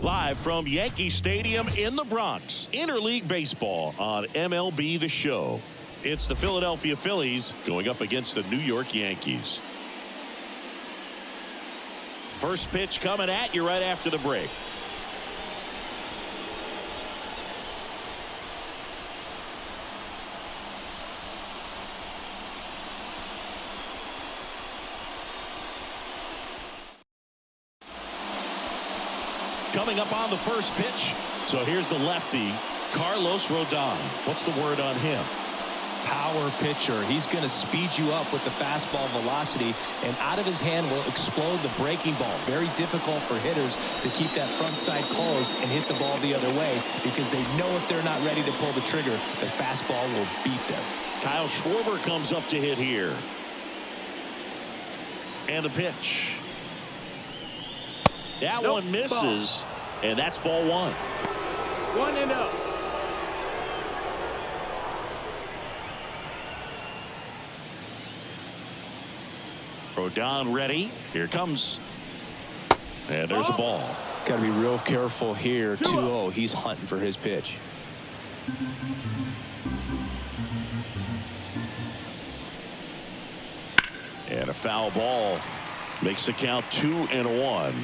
Live from Yankee Stadium in the Bronx, interleague baseball on MLB The Show. It's the Philadelphia Phillies going up against the New York Yankees. First pitch coming at you right after the break. Coming up on the first pitch. So here's the lefty, Carlos Rodon. What's the word on him? Power pitcher. He's going to speed you up with the fastball velocity, and out of his hand will explode the breaking ball. Very difficult for hitters to keep that front side closed and hit the ball the other way, because they know if they're not ready to pull the trigger, the fastball will beat them. Kyle Schwarber comes up to hit here. And the pitch. That one misses, and that's ball one. 1-0. Rodon ready. Here comes. And there's a ball. Got to be real careful here. 2-0. He's hunting for his pitch. And a foul ball makes the count 2-1.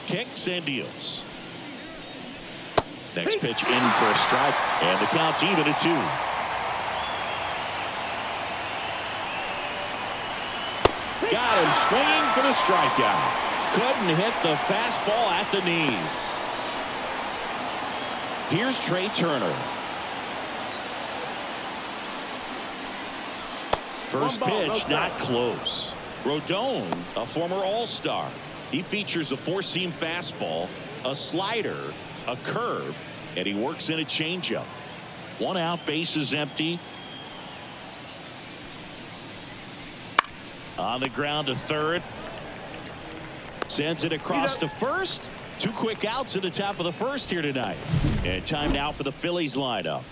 Kicks and deals. Next pitch in for a strike, and the count's even at 2. Got him swinging for the strikeout. Couldn't hit the fastball at the knees. Here's Trey Turner. First pitch not close. Rodon, a former All-Star. He features a four-seam fastball, a slider, a curve, and he works in a changeup. 1 out, bases empty. On the ground to third. Sends it across to first. 2 quick outs at the top of the first here tonight. And time now for the Phillies lineup.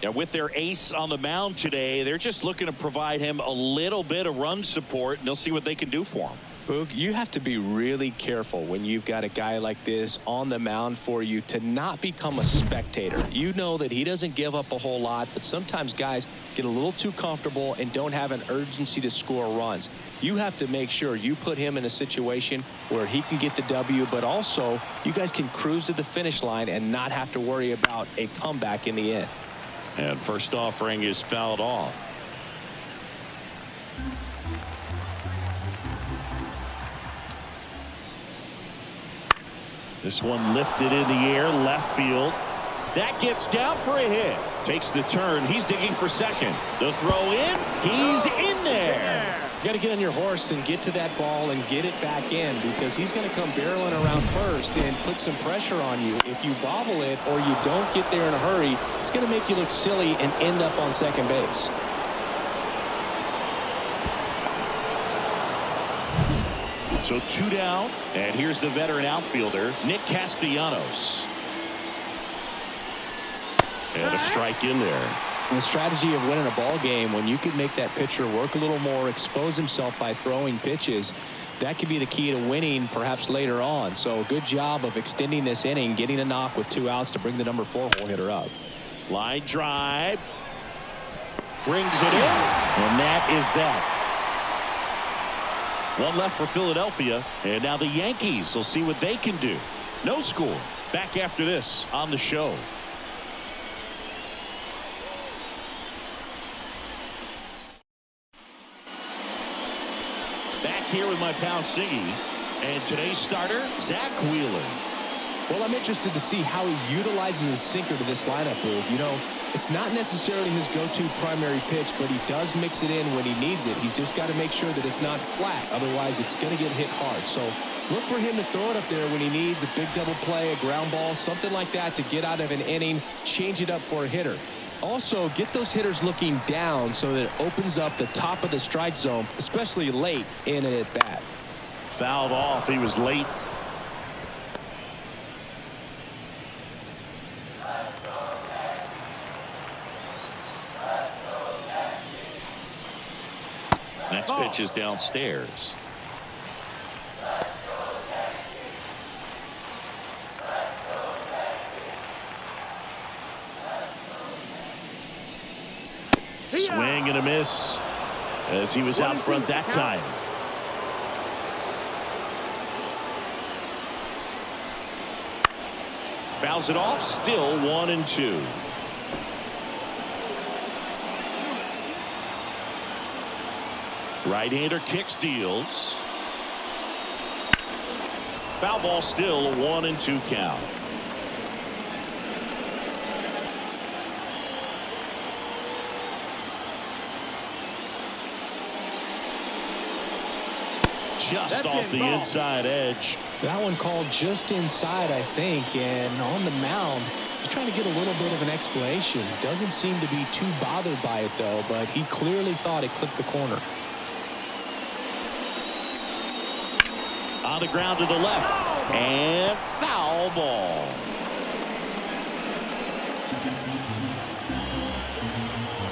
And with their ace on the mound today, they're just looking to provide him a little bit of run support, and they'll see what they can do for him. Boog, you have to be really careful when you've got a guy like this on the mound for you to not become a spectator. You know that he doesn't give up a whole lot, but sometimes guys get a little too comfortable and don't have an urgency to score runs. You have to make sure you put him in a situation where he can get the W, but also you guys can cruise to the finish line and not have to worry about a comeback in the end. And first offering is fouled off. This one lifted in the air, left field. That gets down for a hit. Takes the turn. He's digging for second. The throw in. He's in there. You got to get on your horse and get to that ball and get it back in, because he's going to come barreling around first and put some pressure on you. If you bobble it or you don't get there in a hurry, it's going to make you look silly and end up on second base. So 2 down, and here's the veteran outfielder, Nick Castellanos. And a strike in there. The strategy of winning a ball game, when you can make that pitcher work a little more, expose himself by throwing pitches, that could be the key to winning perhaps later on. So good job of extending this inning, getting a knock with 2 outs to bring the number 4 hole hitter up. Line drive. Brings it in, and that is that. 1 left for Philadelphia, and now the Yankees will see what they can do. No score. Back after this on the show. Back here with my pal Siggy, and today's starter, Zach Wheeler. Well, I'm interested to see how he utilizes his sinker to this lineup, Boog. You know, it's not necessarily his go-to primary pitch, but he does mix it in when he needs it. He's just got to make sure that it's not flat. Otherwise, it's going to get hit hard. So look for him to throw it up there when he needs a big double play, a ground ball, something like that to get out of an inning, change it up for a hitter. Also, get those hitters looking down so that it opens up the top of the strike zone, especially late in an at-bat. Fouled off. He was late. Next pitch is downstairs. Swing and a miss as he was out front that time. Fouls it off, still 1-2. Right-hander kicks, deals. Foul ball, still a 1-2 count. Just off the inside edge. That one called just inside, I think, and on the mound, he's trying to get a little bit of an explanation. Doesn't seem to be too bothered by it, though, but he clearly thought it clipped the corner. On the ground to the left, and foul ball.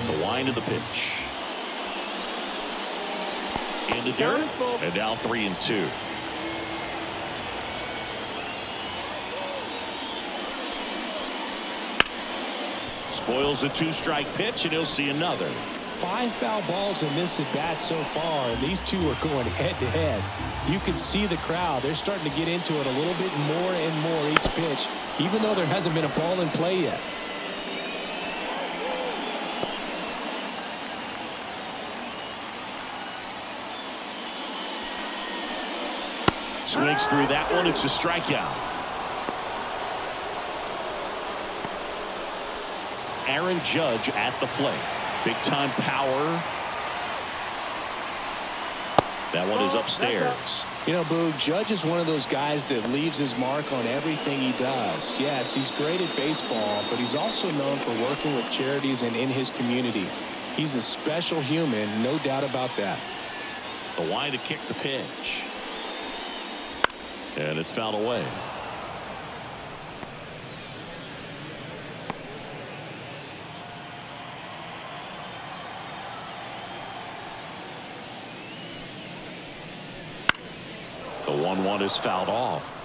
The wind of the pitch. In the dirt, and now 3-2. Spoils the 2-strike pitch, and he'll see another. 5 foul balls in this at bat so far, and these two are going head to head. You can see the crowd. They're starting to get into it a little bit more and more each pitch, even though there hasn't been a ball in play yet. Swings through that one. It's a strikeout. Aaron Judge at the plate. Big time power. That one is upstairs. You know, Boo, Judge is one of those guys that leaves his mark on everything he does. Yes, he's great at baseball, but he's also known for working with charities and in his community. He's a special human, no doubt about that. The wind to kick the pitch. And it's fouled away. The 1-1 is fouled off.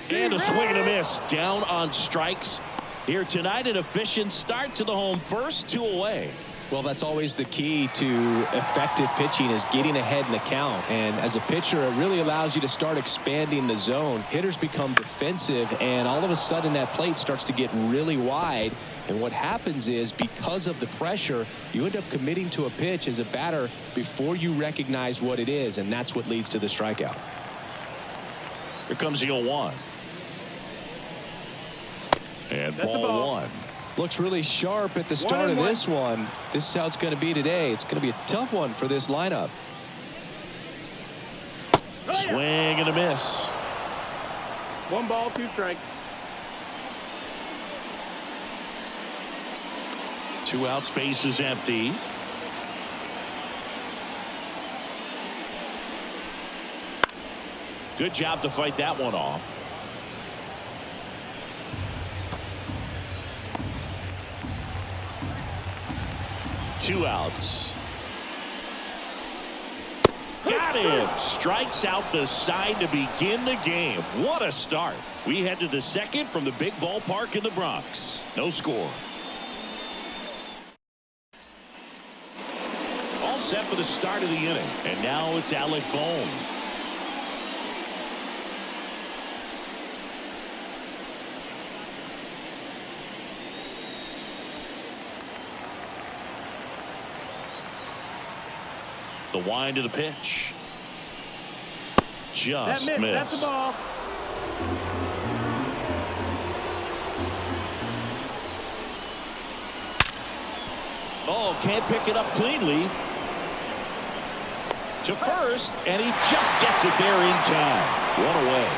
And a swing and a miss. Down on strikes. Here tonight, an efficient start to the home first, 2 away. Well, that's always the key to effective pitching, is getting ahead in the count. And as a pitcher, it really allows you to start expanding the zone. Hitters become defensive, and all of a sudden that plate starts to get really wide. And what happens is, because of the pressure, you end up committing to a pitch as a batter before you recognize what it is, and that's what leads to the strikeout. Here comes the 0-1. And ball 1. Looks really sharp at the start of this one. This is how it's going to be today. It's going to be a tough one for this lineup. Swing and a miss. 1 ball, 2 strikes. 2 outs, base is empty. Good job to fight that one off. Two outs. Got him. Strikes out the side to begin the game. What a start. We head to the second from the big ballpark in the Bronx. No score. All set for the start of the inning. And now it's Alec Bohm. The wind of the pitch. Just missed. That's the ball. Oh, can't pick it up cleanly. To first, and he just gets it there in time. 1 away.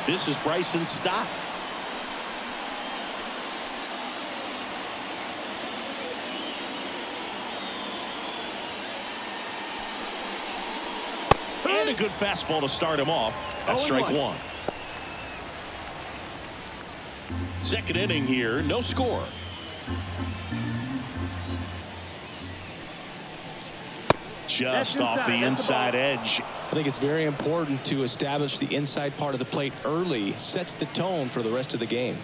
This is Bryson Stott. And a good fastball to start him off. That's strike one. Second inning here, no score. Just off the inside edge. I think it's very important to establish the inside part of the plate early. Sets the tone for the rest of the game.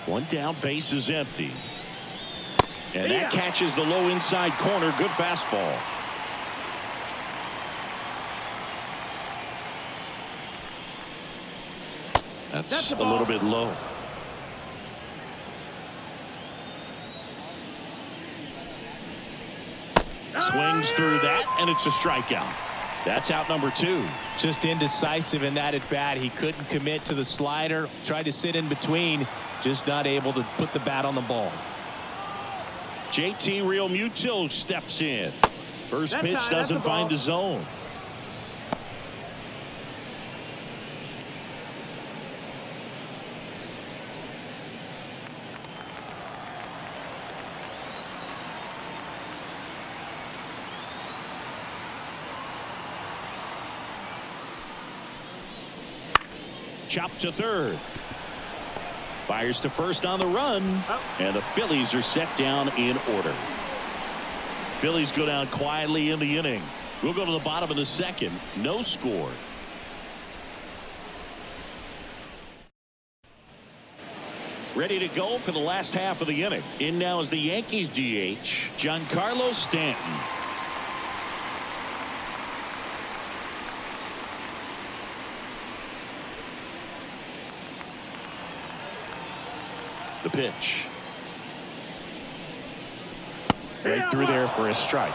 One down, base is empty. And that catches the low inside corner. Good fastball. That's a little bit low. Swings through that, and it's a strikeout. That's out number two. Just indecisive in that at bat. He couldn't commit to the slider. Tried to sit in between. Just not able to put the bat on the ball. JT Realmuto steps in. First pitch doesn't find the zone. Chop to third. Fires to first on the run. And the Phillies are set down in order. Phillies go down quietly in the inning. We'll go to the bottom of the second. No score. Ready to go for the last half of the inning. In now is the Yankees DH, Giancarlo Stanton. The pitch. Right through there for a strike.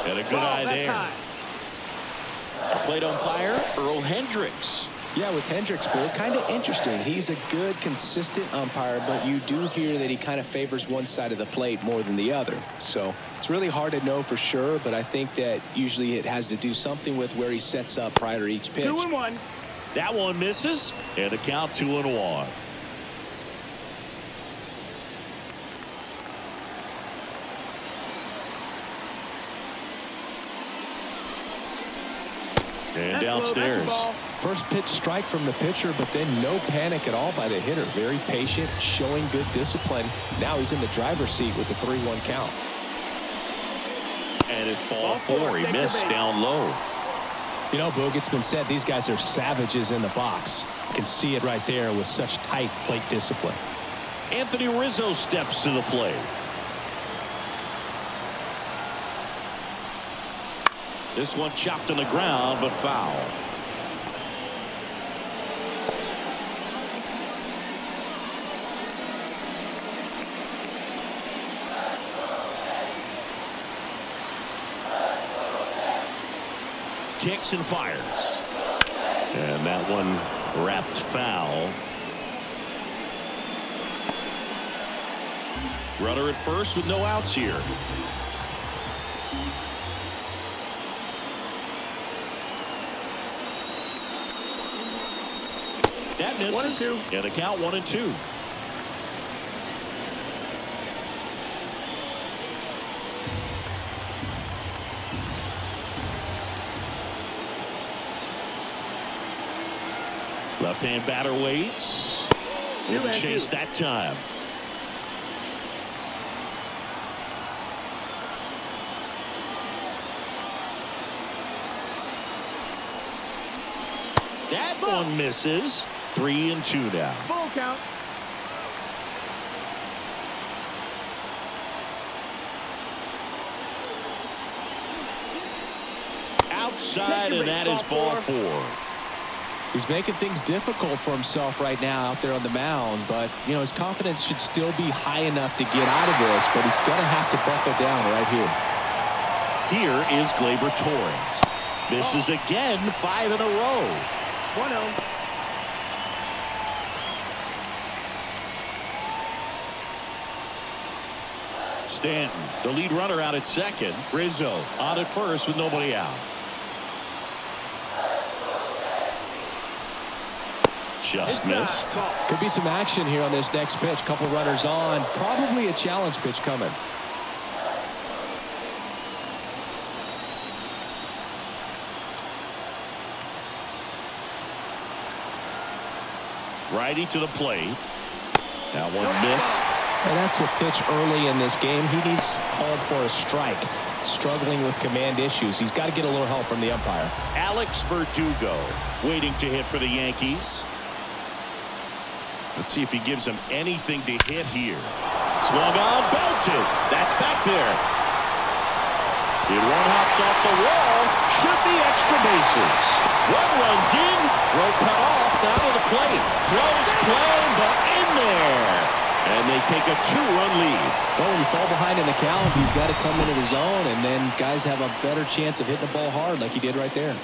And a good eye there. The plate umpire, Earl Hendricks. Yeah, with Hendricks, Bill, kind of interesting. He's a good, consistent umpire, but you do hear that he kind of favors one side of the plate more than the other. So it's really hard to know for sure, but I think that usually it has to do something with where he sets up prior to each pitch. 2-1. That one misses, and a count 2-1. And downstairs. First pitch strike from the pitcher, but then no panic at all by the hitter. Very patient, showing good discipline. Now he's in the driver's seat with the 3-1 count. And it's ball four. He missed down low. You know, Boog, it's been said these guys are savages in the box. You can see it right there with such tight plate discipline. Anthony Rizzo steps to the plate. This one chopped on the ground, but foul. Kicks and fires. And that one wrapped foul. Runner at first with no outs here. That misses. 1-2. And the count 1-2. Left-hand batter waits. Didn't chase that time. That one misses. 3-2 now. Full count. Outside, and that is ball four. He's making things difficult for himself right now out there on the mound, but you know his confidence should still be high enough to get out of this, but he's going to have to buckle down right here. Here is Gleyber Torres. Misses again, 5 in a row. 1-0. Stanton, the lead runner, out at second. Rizzo on at first with nobody out. Just missed. Could be some action here on this next pitch. Couple runners on. Probably a challenge pitch coming. Righty to the plate. That one missed. And that's a pitch early in this game. He needs called for a strike. Struggling with command issues. He's got to get a little help from the umpire. Alex Verdugo waiting to hit for the Yankees. Let's see if he gives him anything to hit here. Swung on, belted. That's back there. It one hops off the wall. Should be extra bases. One runs in. Throw cut off. Down to the plate. Close play, but in there. And they take a 2-run lead. Well, when you fall behind in the count, you've got to come into the zone, and then guys have a better chance of hitting the ball hard like he did right there.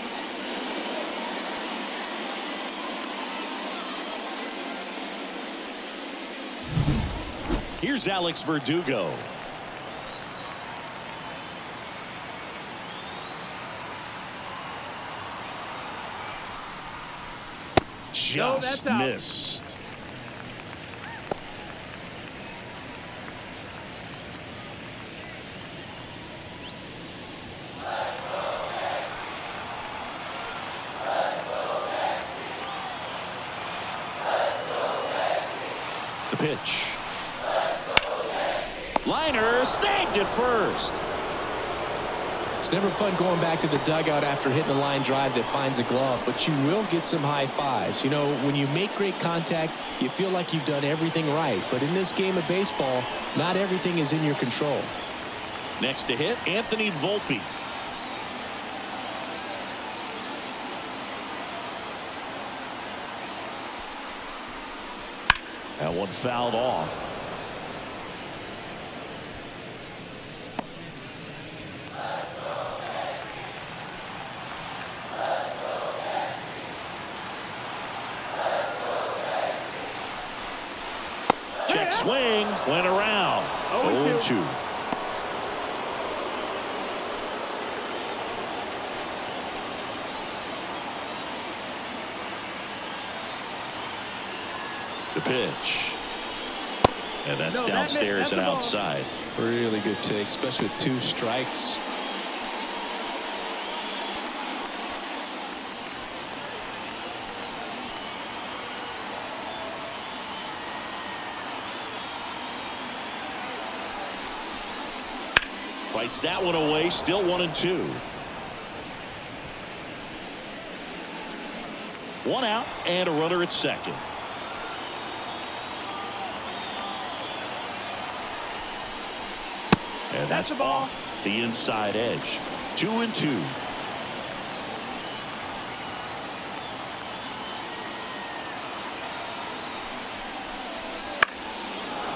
Here's Alex Verdugo. Just missed. The pitch. Liner snagged it first. It's never fun going back to the dugout after hitting a line drive that finds a glove, but you will get some high fives. You know, when you make great contact, you feel like you've done everything right. But in this game of baseball, not everything is in your control. Next to hit, Anthony Volpe. That one fouled off. Check swing, went around. 0-2. The pitch. And that's downstairs and outside. Really good take, especially with 2 strikes. Fights that one away, still 1-2. 1 out and a runner at second. And that's a ball. off the inside edge. 2-2.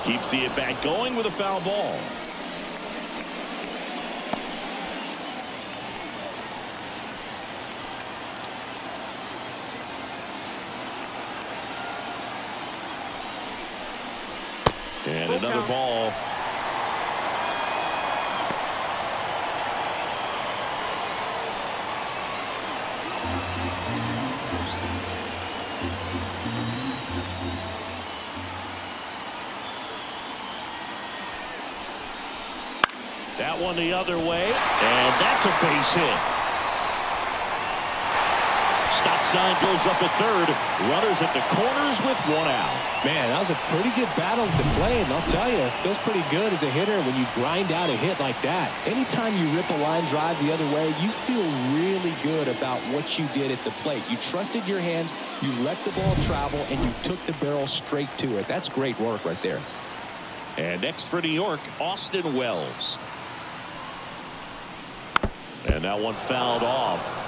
Keeps the at-bat going with a foul ball. And another ball. That one the other way, and that's a base hit. Stop sign goes up at third. Runners at the corners with 1 out. Man, that was a pretty good battle to play, and I'll tell you, it feels pretty good as a hitter when you grind out a hit like that. Anytime you rip a line drive the other way, you feel really good about what you did at the plate. You trusted your hands, you let the ball travel, and you took the barrel straight to it. That's great work right there. And next for New York, Austin Wells. And that one fouled off.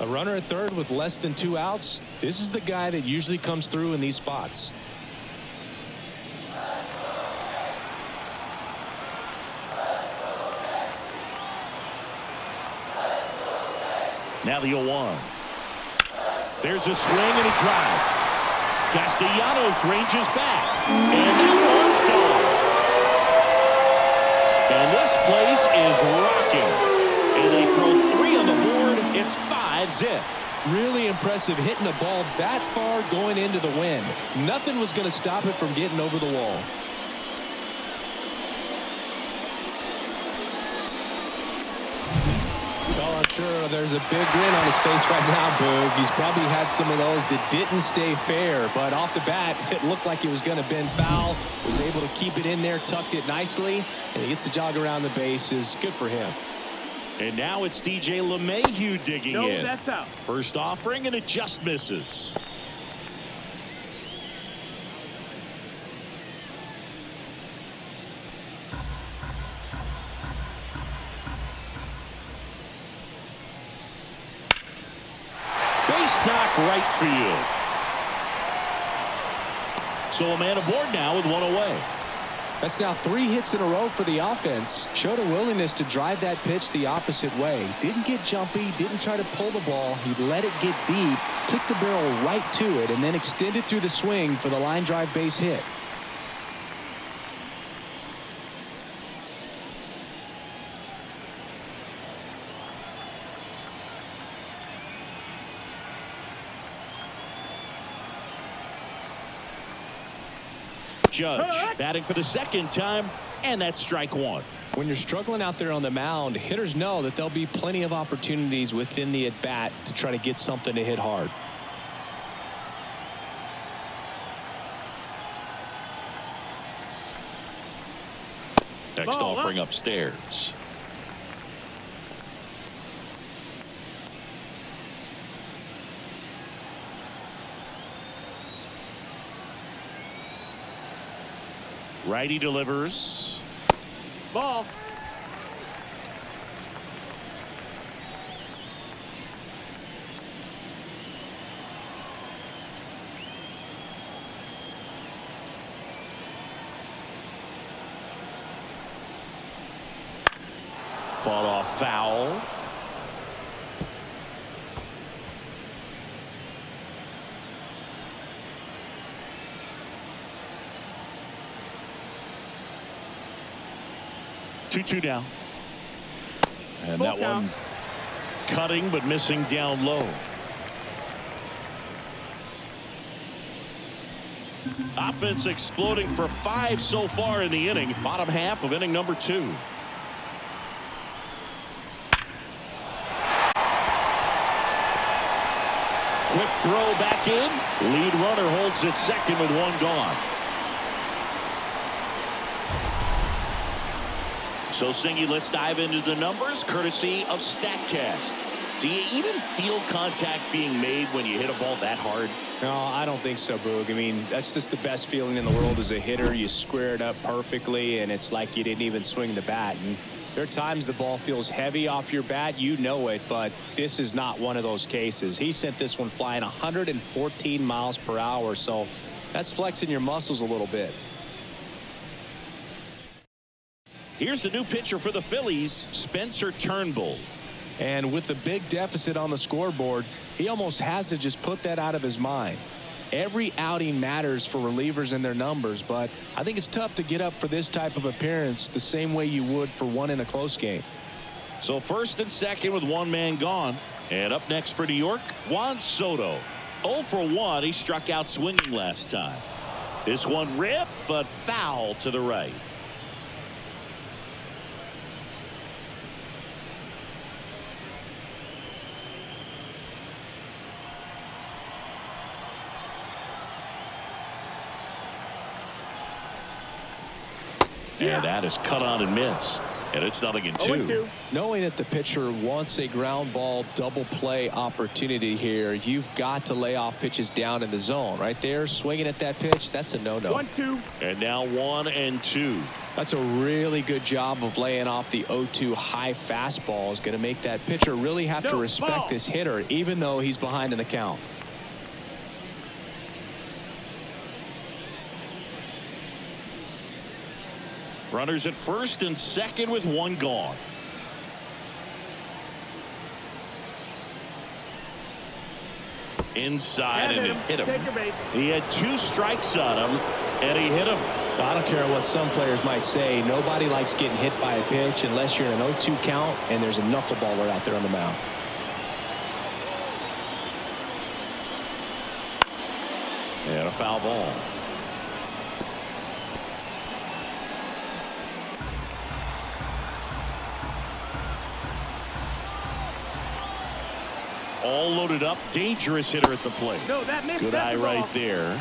A runner at third with less than 2 outs. This is the guy that usually comes through in these spots. Now the 0-1. There's a swing and a drive. Castellanos ranges back. And that one's gone. And this place is rocking. And they throw 3 on the board. It's 5-zip. Really impressive hitting a ball that far going into the wind. Nothing was going to stop it from getting over the wall. Oh, I'm sure there's a big grin on his face right now, Boog. He's probably had some of those that didn't stay fair, but off the bat, it looked like it was going to bend foul. Was able to keep it in there, tucked it nicely, and he gets the jog around the bases. Good for him. And now it's DJ LeMahieu digging in. That's out. First offering, and it just misses. Base knock right field. So a man aboard now with one away. That's now 3 hits in a row for the offense. Showed a willingness to drive that pitch the opposite way. Didn't get jumpy, didn't try to pull the ball. He let it get deep, took the barrel right to it, and then extended through the swing for the line drive base hit. Judge batting for the second time, and that's strike one. When you're struggling out there on the mound, hitters know that there'll be plenty of opportunities within the at-bat to try to get something to hit hard. Next offering upstairs. Righty delivers. Ball. Fought off foul. Two down. And that one cutting but missing down low. Offense exploding for 5 so far in the inning. Bottom half of inning number 2. Quick throw back in. Lead runner holds at second with one gone. So, Singy, let's dive into the numbers, courtesy of StatCast. Do you even feel contact being made when you hit a ball that hard? No, I don't think so, Boog. I mean, that's just the best feeling in the world as a hitter. You square it up perfectly, and it's like you didn't even swing the bat. And there are times the ball feels heavy off your bat. You know it, but this is not one of those cases. He sent this one flying 114 miles per hour, so that's flexing your muscles a little bit. Here's the new pitcher for the Phillies, Spencer Turnbull. And with the big deficit on the scoreboard, he almost has to just put that out of his mind. Every outing matters for relievers and their numbers, but I think it's tough to get up for this type of appearance the same way you would for one in a close game. So first and second with one man gone. And up next for New York, Juan Soto. 0 for 1. He struck out swinging last time. This one ripped, but foul to the right. And that is cut on and missed. And it's 0-2. Knowing that the pitcher wants a ground ball double play opportunity here, you've got to lay off pitches down in the zone. Right there, swinging at that pitch, that's a no-no. 1-2. And now 1-2. That's a really good job of laying off the 0-2 high fastball. Is going to make that pitcher really have to respect this hitter, even though he's behind in the count. Runners at first and second with one gone. Inside and it hit him. He had 2 strikes on him and he hit him. I don't care what some players might say. Nobody likes getting hit by a pitch unless you're in an 0-2 count and there's a knuckleballer out there on the mound. And a foul ball. All loaded up. Dangerous hitter at the plate. No, that missed. Good eye right there.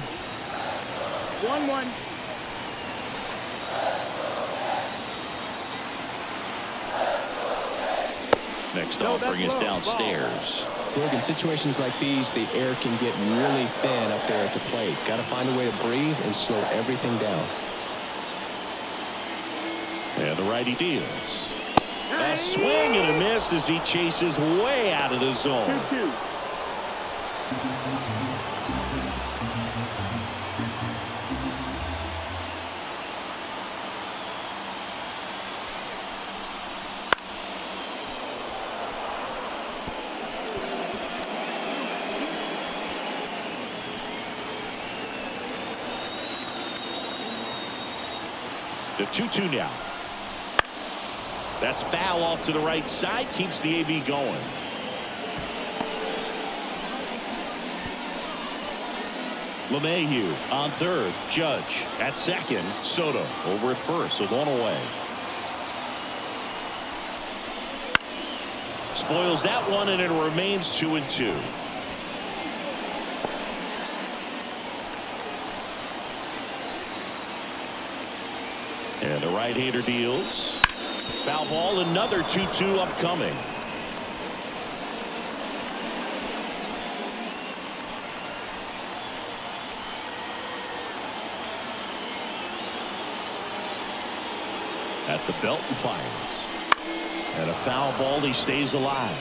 1-1. Next offering is downstairs. Look, in situations like these, the air can get really thin up there at the plate. Got to find a way to breathe and slow everything down. And the righty deals. A swing and a miss as he chases way out of the zone. 2-2. The 2-2 now. That's foul off to the right side. Keeps the AB going. LeMahieu on third. Judge at second. Soto over at first with one away. Spoils that one, and it remains 2-2. And the right-hander deals. Foul ball, another 2-2 upcoming. At the belt and fires. And a foul ball, he stays alive.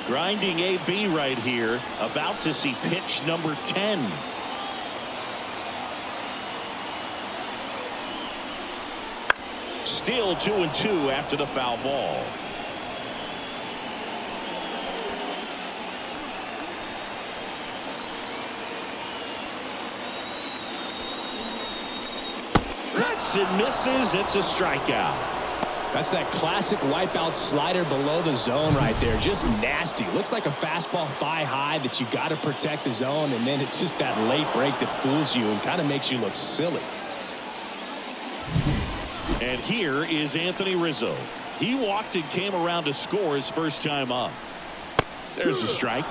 Grinding AB right here, about to see pitch number 10. Still 2-2 after the foul ball. Cuts and misses. It's a strikeout. That's that classic wipeout slider below the zone right there. Just nasty. Looks like a fastball thigh high that you got to protect the zone, and then it's just that late break that fools you and kind of makes you look silly. And here is Anthony Rizzo. He walked and came around to score his first time up. There's a strike.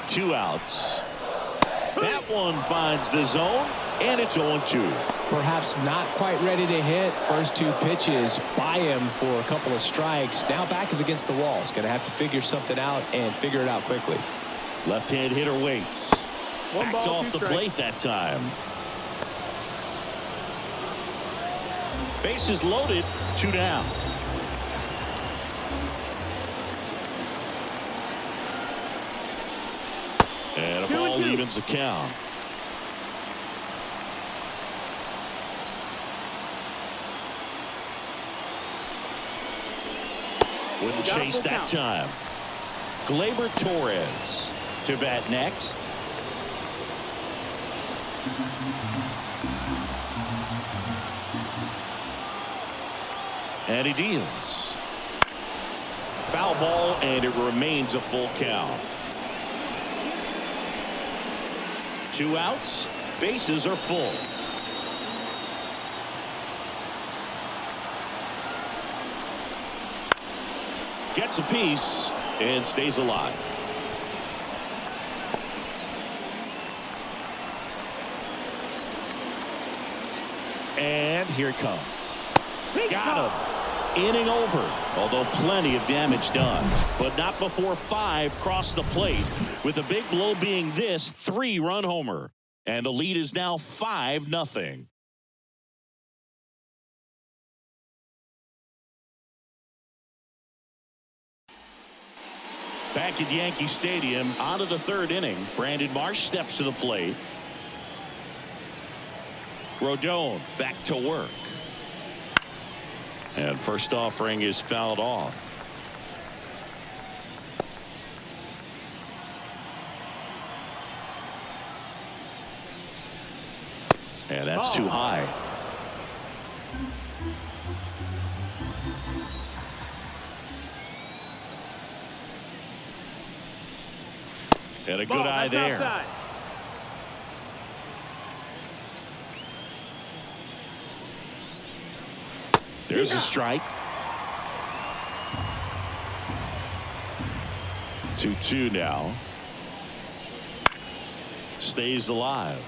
Two outs. That one finds the zone, and it's 0-2. Perhaps not quite ready to hit. First two pitches by him for a couple of strikes. Now back is against the wall. He's going to have to figure something out and figure it out quickly. Left-hand hitter waits. Backed off the plate that time. Bases loaded. 2 down. And a ball evens the count. Wouldn't chase that time. Gleyber Torres to bat next. And he deals. Foul ball, and it remains a full count. 2 outs. Bases are full. Gets a piece and stays alive. And here it comes. Got him. Inning over, although plenty of damage done, but not before 5 cross the plate, with the big blow being this 3-run homer, and the lead is now 5-0. Back at Yankee Stadium, on to the 3rd inning. Brandon Marsh steps to the plate. Rodon back to work. And first offering is fouled off. And that's too high. And a good eye there. Outside. There's a strike. 2-2 now. Stays alive.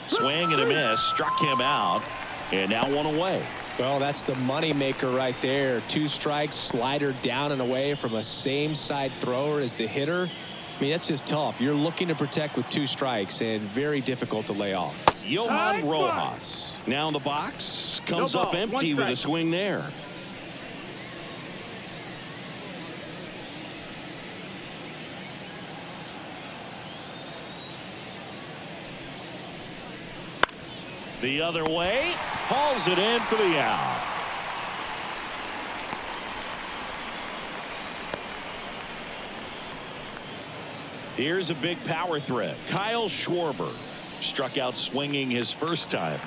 Swing and a miss, struck him out, and now one away. Well, that's the money maker right there. 2 strikes, slider down and away from a same side thrower as the hitter. I mean, that's just tough. You're looking to protect with 2 strikes and very difficult to lay off. Johan Rojas now in the box, comes up empty with a swing there. The other way, hauls it in for the out. Here's a big power threat. Kyle Schwarber struck out swinging his first time.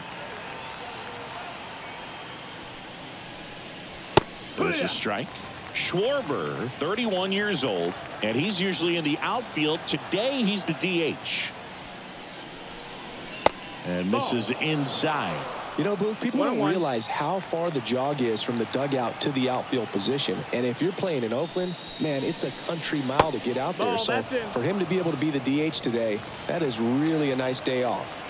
There's a strike. Schwarber, 31 years old, and he's usually in the outfield. Today, he's the DH. And misses inside. You know, Boog, people don't realize how far the jog is from the dugout to the outfield position. And if you're playing in Oakland, man, it's a country mile to get out there. So for him to be able to be the DH today, that is really a nice day off.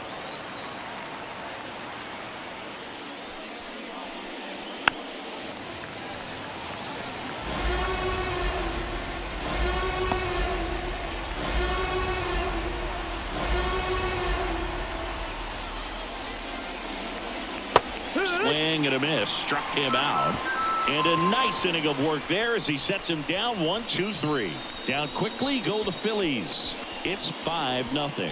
Swing and a miss, struck him out. And a nice inning of work there as he sets him down 1-2-3. Down quickly go the Phillies. It's 5-0.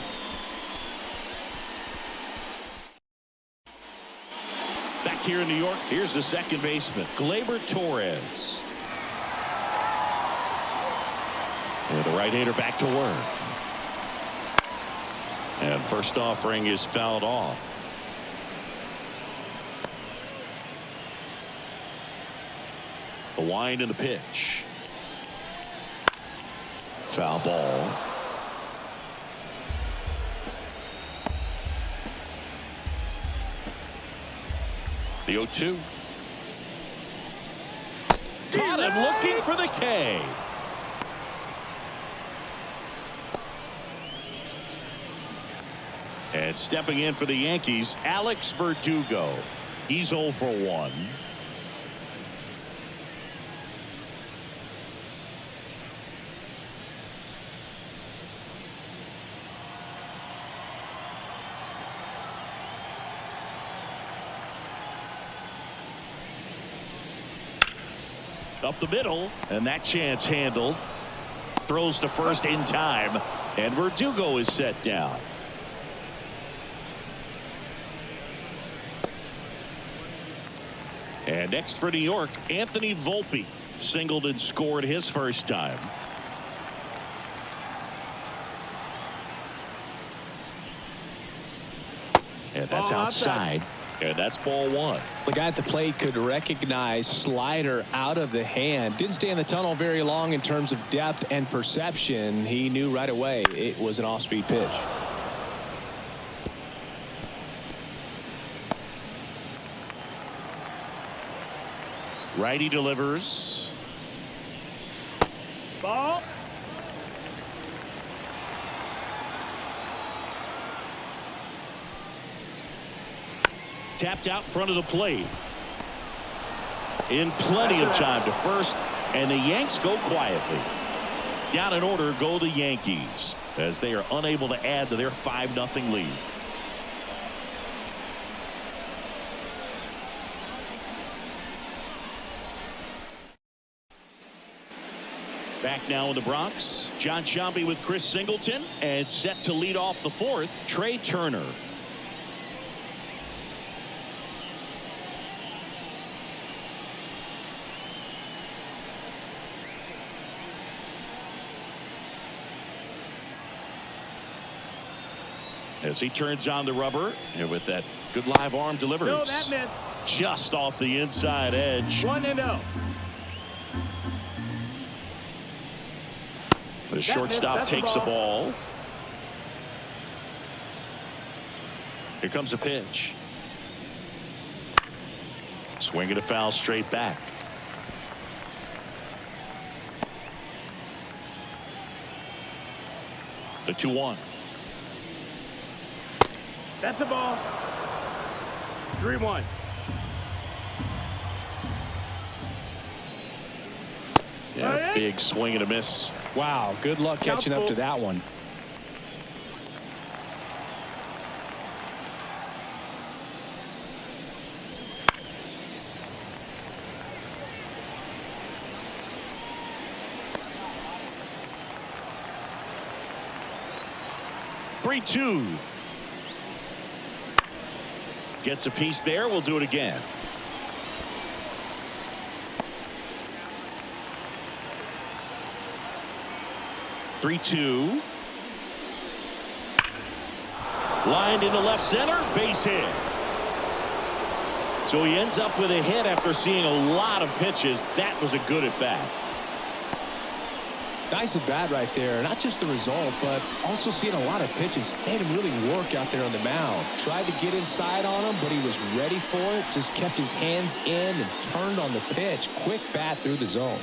Back here in New York, here's the second baseman, Gleyber Torres. And the right-hander back to work. And first offering is fouled off. The wind and the pitch. Foul ball. The 0-2. Caught him looking for the K. And stepping in for the Yankees, Alex Verdugo. He's 0 for 1. Up the middle, and that chance handled. Throws to first in time, and Verdugo is set down. And next for New York, Anthony Volpe singled and scored his first time. And that's outside. And that's ball 1. The guy at the plate could recognize slider out of the hand. Didn't stay in the tunnel very long in terms of depth and perception. He knew right away it was an off-speed pitch. Righty delivers. Ball. Tapped out in front of the plate. In plenty of time to first, and the Yanks go quietly. Down in order go the Yankees as they are unable to add to their 5-0 lead. Back now in the Bronx, John Sciambi with Chris Singleton, and set to lead off the 4th, Trey Turner. as he turns on the rubber, and with that good live arm delivers. No, that missed. Just off the inside edge. 1-0. The shortstop takes the ball. Here comes a pitch. Swing and a foul straight back. The 2-1. That's a ball. 3-1. Yeah, big swing and a miss. Wow, good luck catching up to that one. Three-two. Gets a piece there. We'll do it again. Three-two. Lined into left center. Base hit. So he ends up with a hit after seeing a lot of pitches. That was a good at bat. Nice at bat right there. Not just the result, but also seeing a lot of pitches. Made him really work out there on the mound. Tried to get inside on him, but he was ready for it. Just kept his hands in and turned on the pitch. Quick bat through the zone.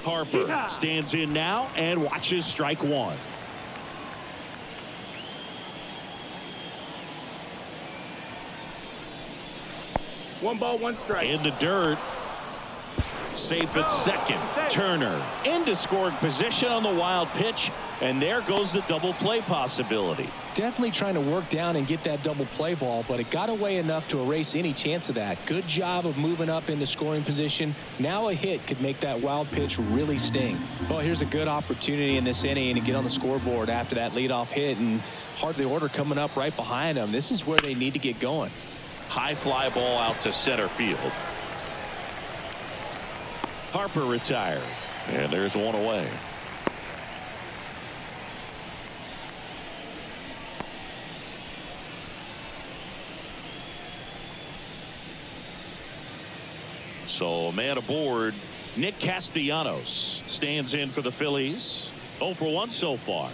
Harper stands in now and watches strike one. One ball, one strike. In the dirt. Safe at second. Turner into scoring position on the wild pitch, and there goes the double play possibility. Definitely trying to work down and get that double play ball, but it got away enough to erase any chance of that. Good job of moving up into scoring position. Now a hit could make that wild pitch really sting. Well, here's a good opportunity in this inning to get on the scoreboard after that leadoff hit, and hardly order coming up right behind them. This is where they need to get going. High fly ball out to center field. Harper retired, and there's one away. So a man aboard. Nick Castellanos stands in for the Phillies. 0 for 1 so far.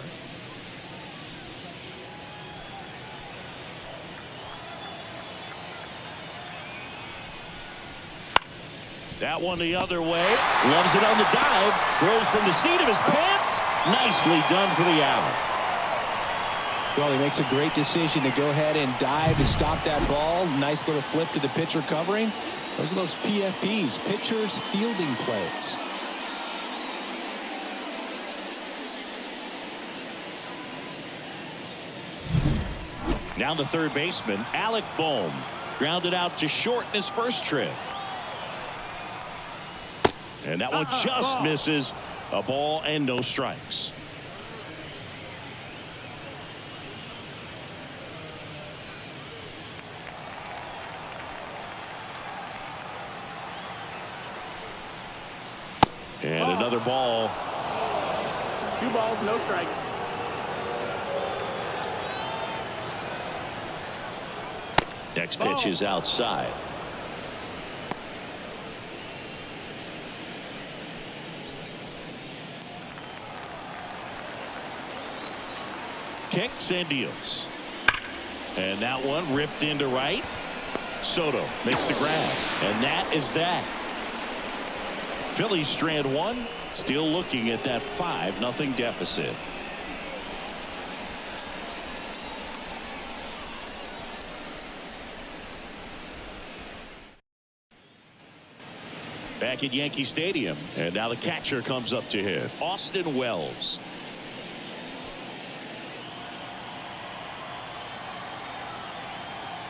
That one the other way. Loves it on the dive. Throws from the seat of his pants. Nicely done for the out. Well, he makes a great decision to go ahead and dive to stop that ball. Nice little flip to the pitcher covering. Those are those PFPs, pitchers fielding plays. Now the third baseman, Alec Bohm, grounded out to short in his first trip. And that one just misses. A ball and no strikes. And another ball. 2 balls, no strikes. Next pitch is outside. Kicks and deals. And that one ripped into right. Soto makes the grab. And that is that. Phillies strand one. Still looking at that 5-0 deficit. Back at Yankee Stadium. And now the catcher comes up to hit. Austin Wells.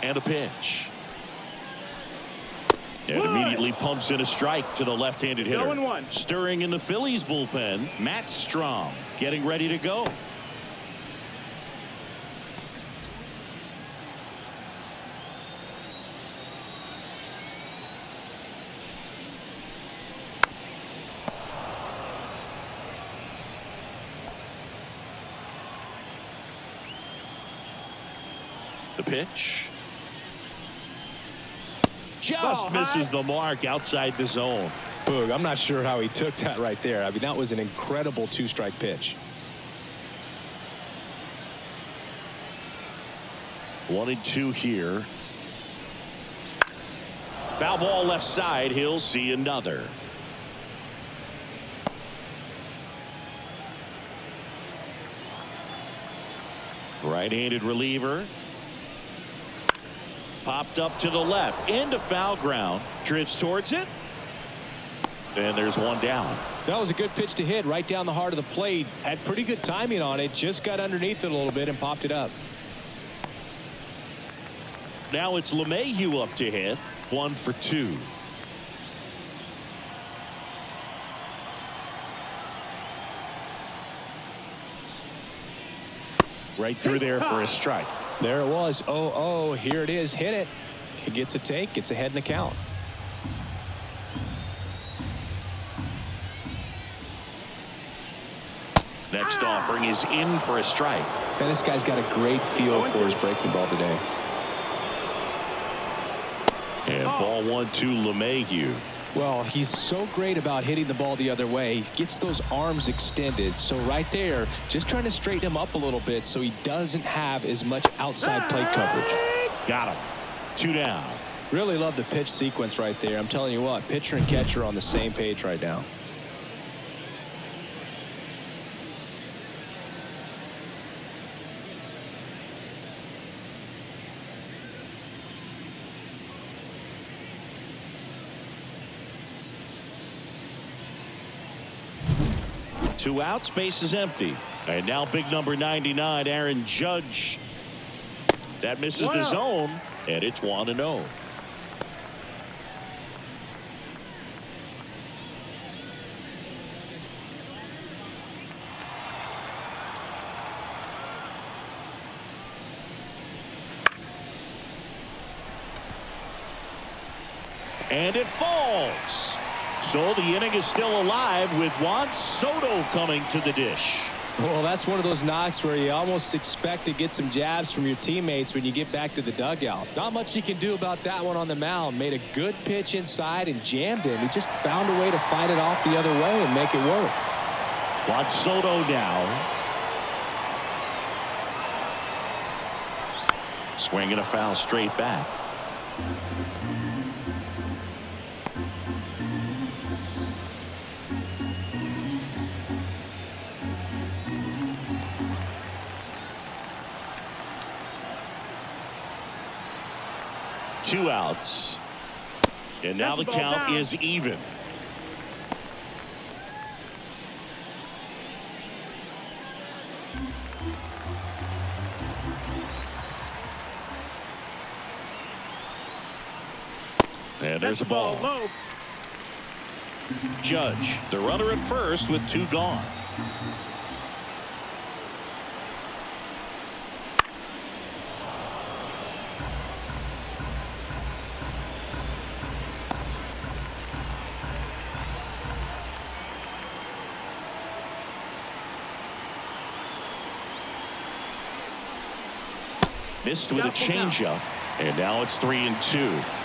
And a pitch. And immediately pumps in a strike to the left-handed hitter. 0-1. Stirring in the Phillies bullpen, Matt Strom getting ready to go. The pitch. Just misses the mark outside the zone. Boog, I'm not sure how he took that right there. I mean, that was an incredible two-strike pitch. 1-2 here. Foul ball left side. He'll see another. Right-handed reliever. Popped up to the left. Into foul ground. Drifts towards it. And there's one down. That was a good pitch to hit right down the heart of the plate. Had pretty good timing on it. Just got underneath it a little bit and popped it up. Now it's LeMahieu up to hit. 1 for 2. Right through there for a strike. There it was. 0-0. Here it is. Hit it. He gets a take. Gets ahead in the count. Next offering is in for a strike. And this guy's got a great feel for his breaking ball today. And ball 1 to LeMahieu. Well, he's so great about hitting the ball the other way. He gets those arms extended. So right there, just trying to straighten him up a little bit so he doesn't have as much outside plate coverage. Got him. 2 down. Really love the pitch sequence right there. I'm telling you what, pitcher and catcher are on the same page right now. Two outs, base is empty. And now big number 99, Aaron Judge. That misses the zone, and it's 1-0. And it falls. So the inning is still alive with Juan Soto coming to the dish. Well, that's one of those knocks where you almost expect to get some jabs from your teammates when you get back to the dugout. Not much you can do about that one on the mound. Made a good pitch inside and jammed him. He just found a way to fight it off the other way and make it work. Juan Soto now. Swinging a foul straight back. Two outs. And now the count is even. And there's a ball. Judge, the runner at first with 2 gone. Missed with a changeup, and now it's 3-2.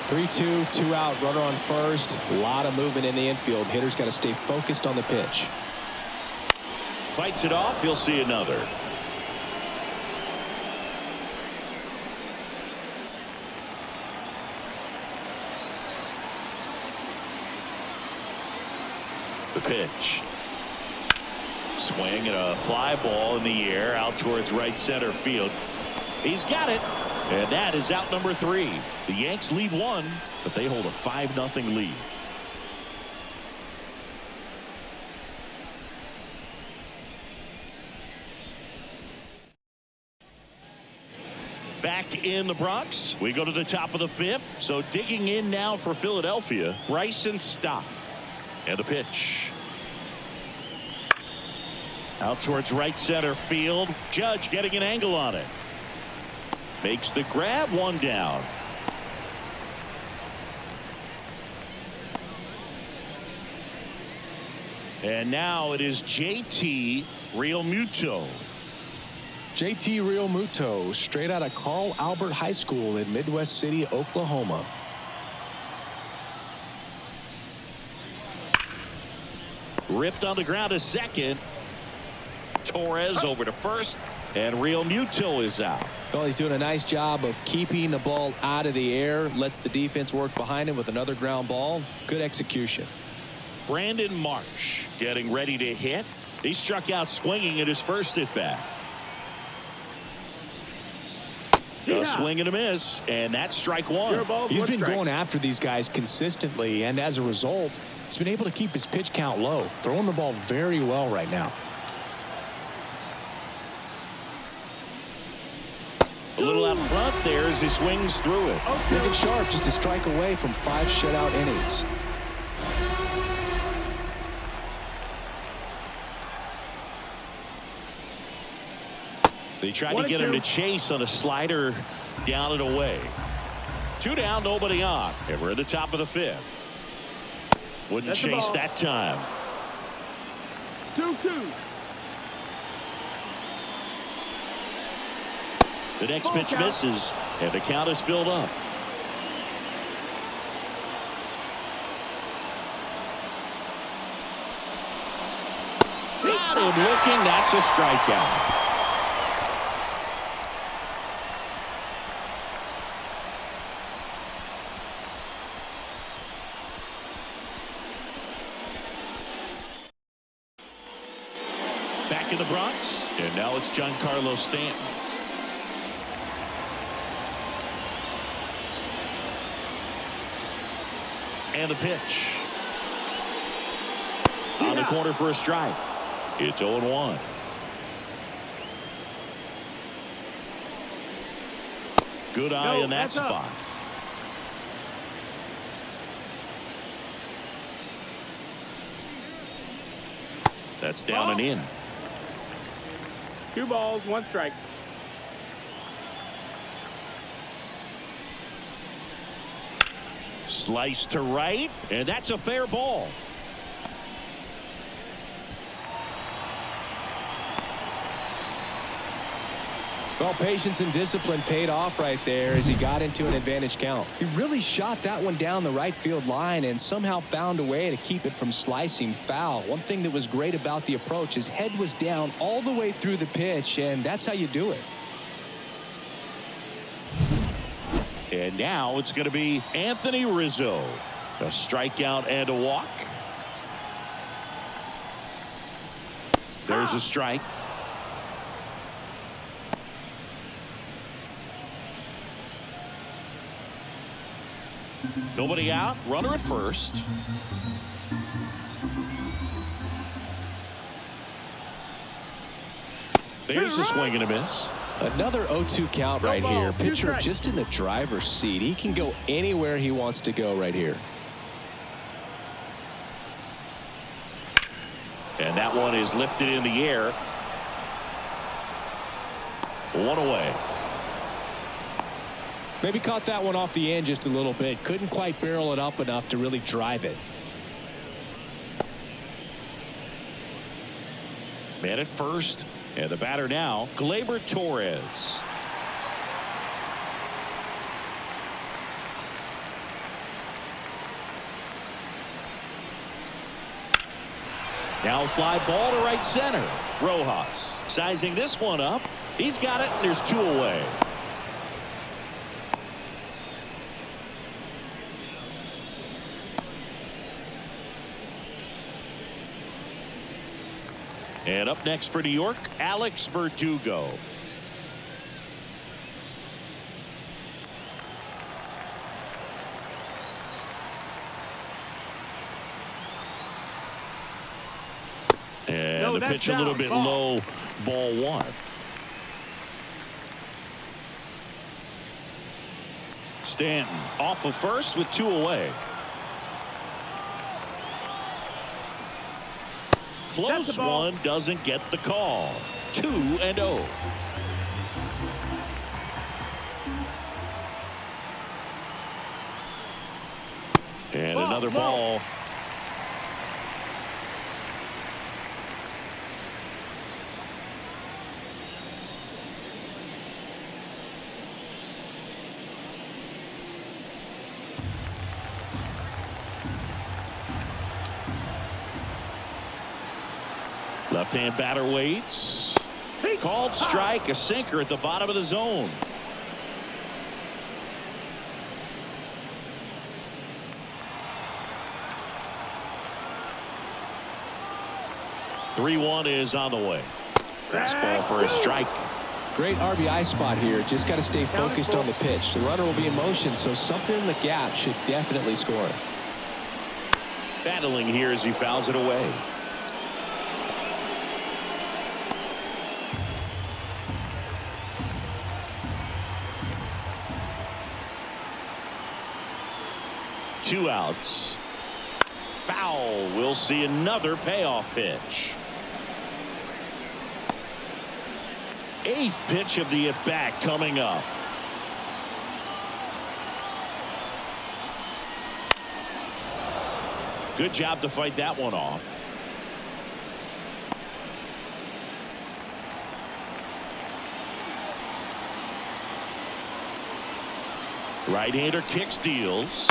3-2, 2 out, runner on first. A lot of movement in the infield. Hitter's got to stay focused on the pitch. Fights it off. He'll see another. The pitch. Swing and a fly ball in the air out towards right center field. He's got it, and that is out number 3. The Yanks lead 1, but they hold a 5-0 lead. Back in the Bronx, we go to the top of the 5th. So digging in now for Philadelphia, Bryson Stott. And the pitch. Out towards right center field. Judge getting an angle on it. Makes the grab, 1 down. And now it is JT Realmuto. JT Realmuto, straight out of Carl Albert High School in Midwest City, Oklahoma. Ripped on the ground to second. Torres over to first, and Realmuto is out. Well, he's doing a nice job of keeping the ball out of the air. Lets the defense work behind him with another ground ball. Good execution. Brandon Marsh getting ready to hit. He struck out swinging at his first at bat. A swing and a miss, and that's strike one. He's been going after these guys consistently, and as a result, he's been able to keep his pitch count low, throwing the ball very well right now. A little out front there as he swings through it. Looking sharp, just a strike away from 5 shutout innings. They tried to get him to chase on a slider down and away. 2 down, nobody on. And we're at the top of the 5th. Wouldn't chase that time. 2-2. The next pitch misses, and the count is filled up. Got him looking. That's a strikeout. Back in the Bronx, and now it's Giancarlo Stanton. And the pitch. On the corner for a strike. It's 0-1. Good eye in that spot. That's down and in. 2 balls, 1 strike. Slice to right, and that's a fair ball. Well, patience and discipline paid off right there as he got into an advantage count. He really shot that one down the right field line and somehow found a way to keep it from slicing foul. One thing that was great about the approach, his head was down all the way through the pitch, and that's how you do it. And now it's going to be Anthony Rizzo. A strikeout and a walk. There's a strike. Nobody out. Runner at first. There's a swing and a miss. Another 0-2 count right here. Pitcher just in the driver's seat. He can go anywhere he wants to go right here. And that one is lifted in the air. 1 away. Maybe caught that one off the end just a little bit. Couldn't quite barrel it up enough to really drive it. Man at first. And the batter now, Gleyber Torres. Now a fly ball to right center. Rojas sizing this one up. He's got it, and there's 2 away. And up next for New York, Alex Verdugo. And the pitch a little bit low, ball 1. Stanton off of first with 2 away. Close one, doesn't get the call. 2-0. And another ball. Left-hand batter waits. Called strike, a sinker at the bottom of the zone. Three-one is on the way. Fastball for a strike. Great RBI spot here. Just got to stay focused on the pitch. The runner will be in motion, so something in the gap should definitely score. Battling here as he fouls it away. Two outs. Foul. We'll see another payoff pitch. Eighth pitch of the at-bat coming up. Good job to fight that one off. Right-hander kicks, deals.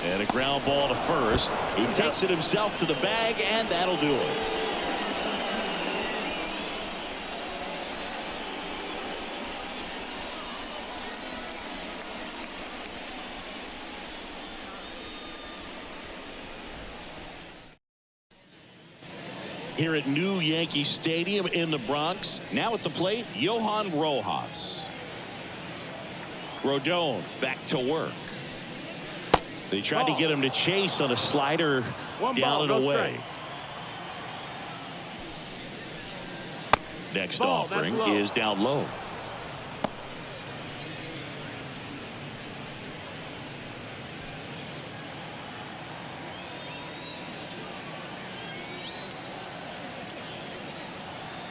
And a ground ball to first. He takes it himself to the bag, and that'll do it. Here at New Yankee Stadium in the Bronx. Now at the plate, Johan Rojas. Rodon back to work. They tried to get him to chase on a slider down and away. Next offering is down low.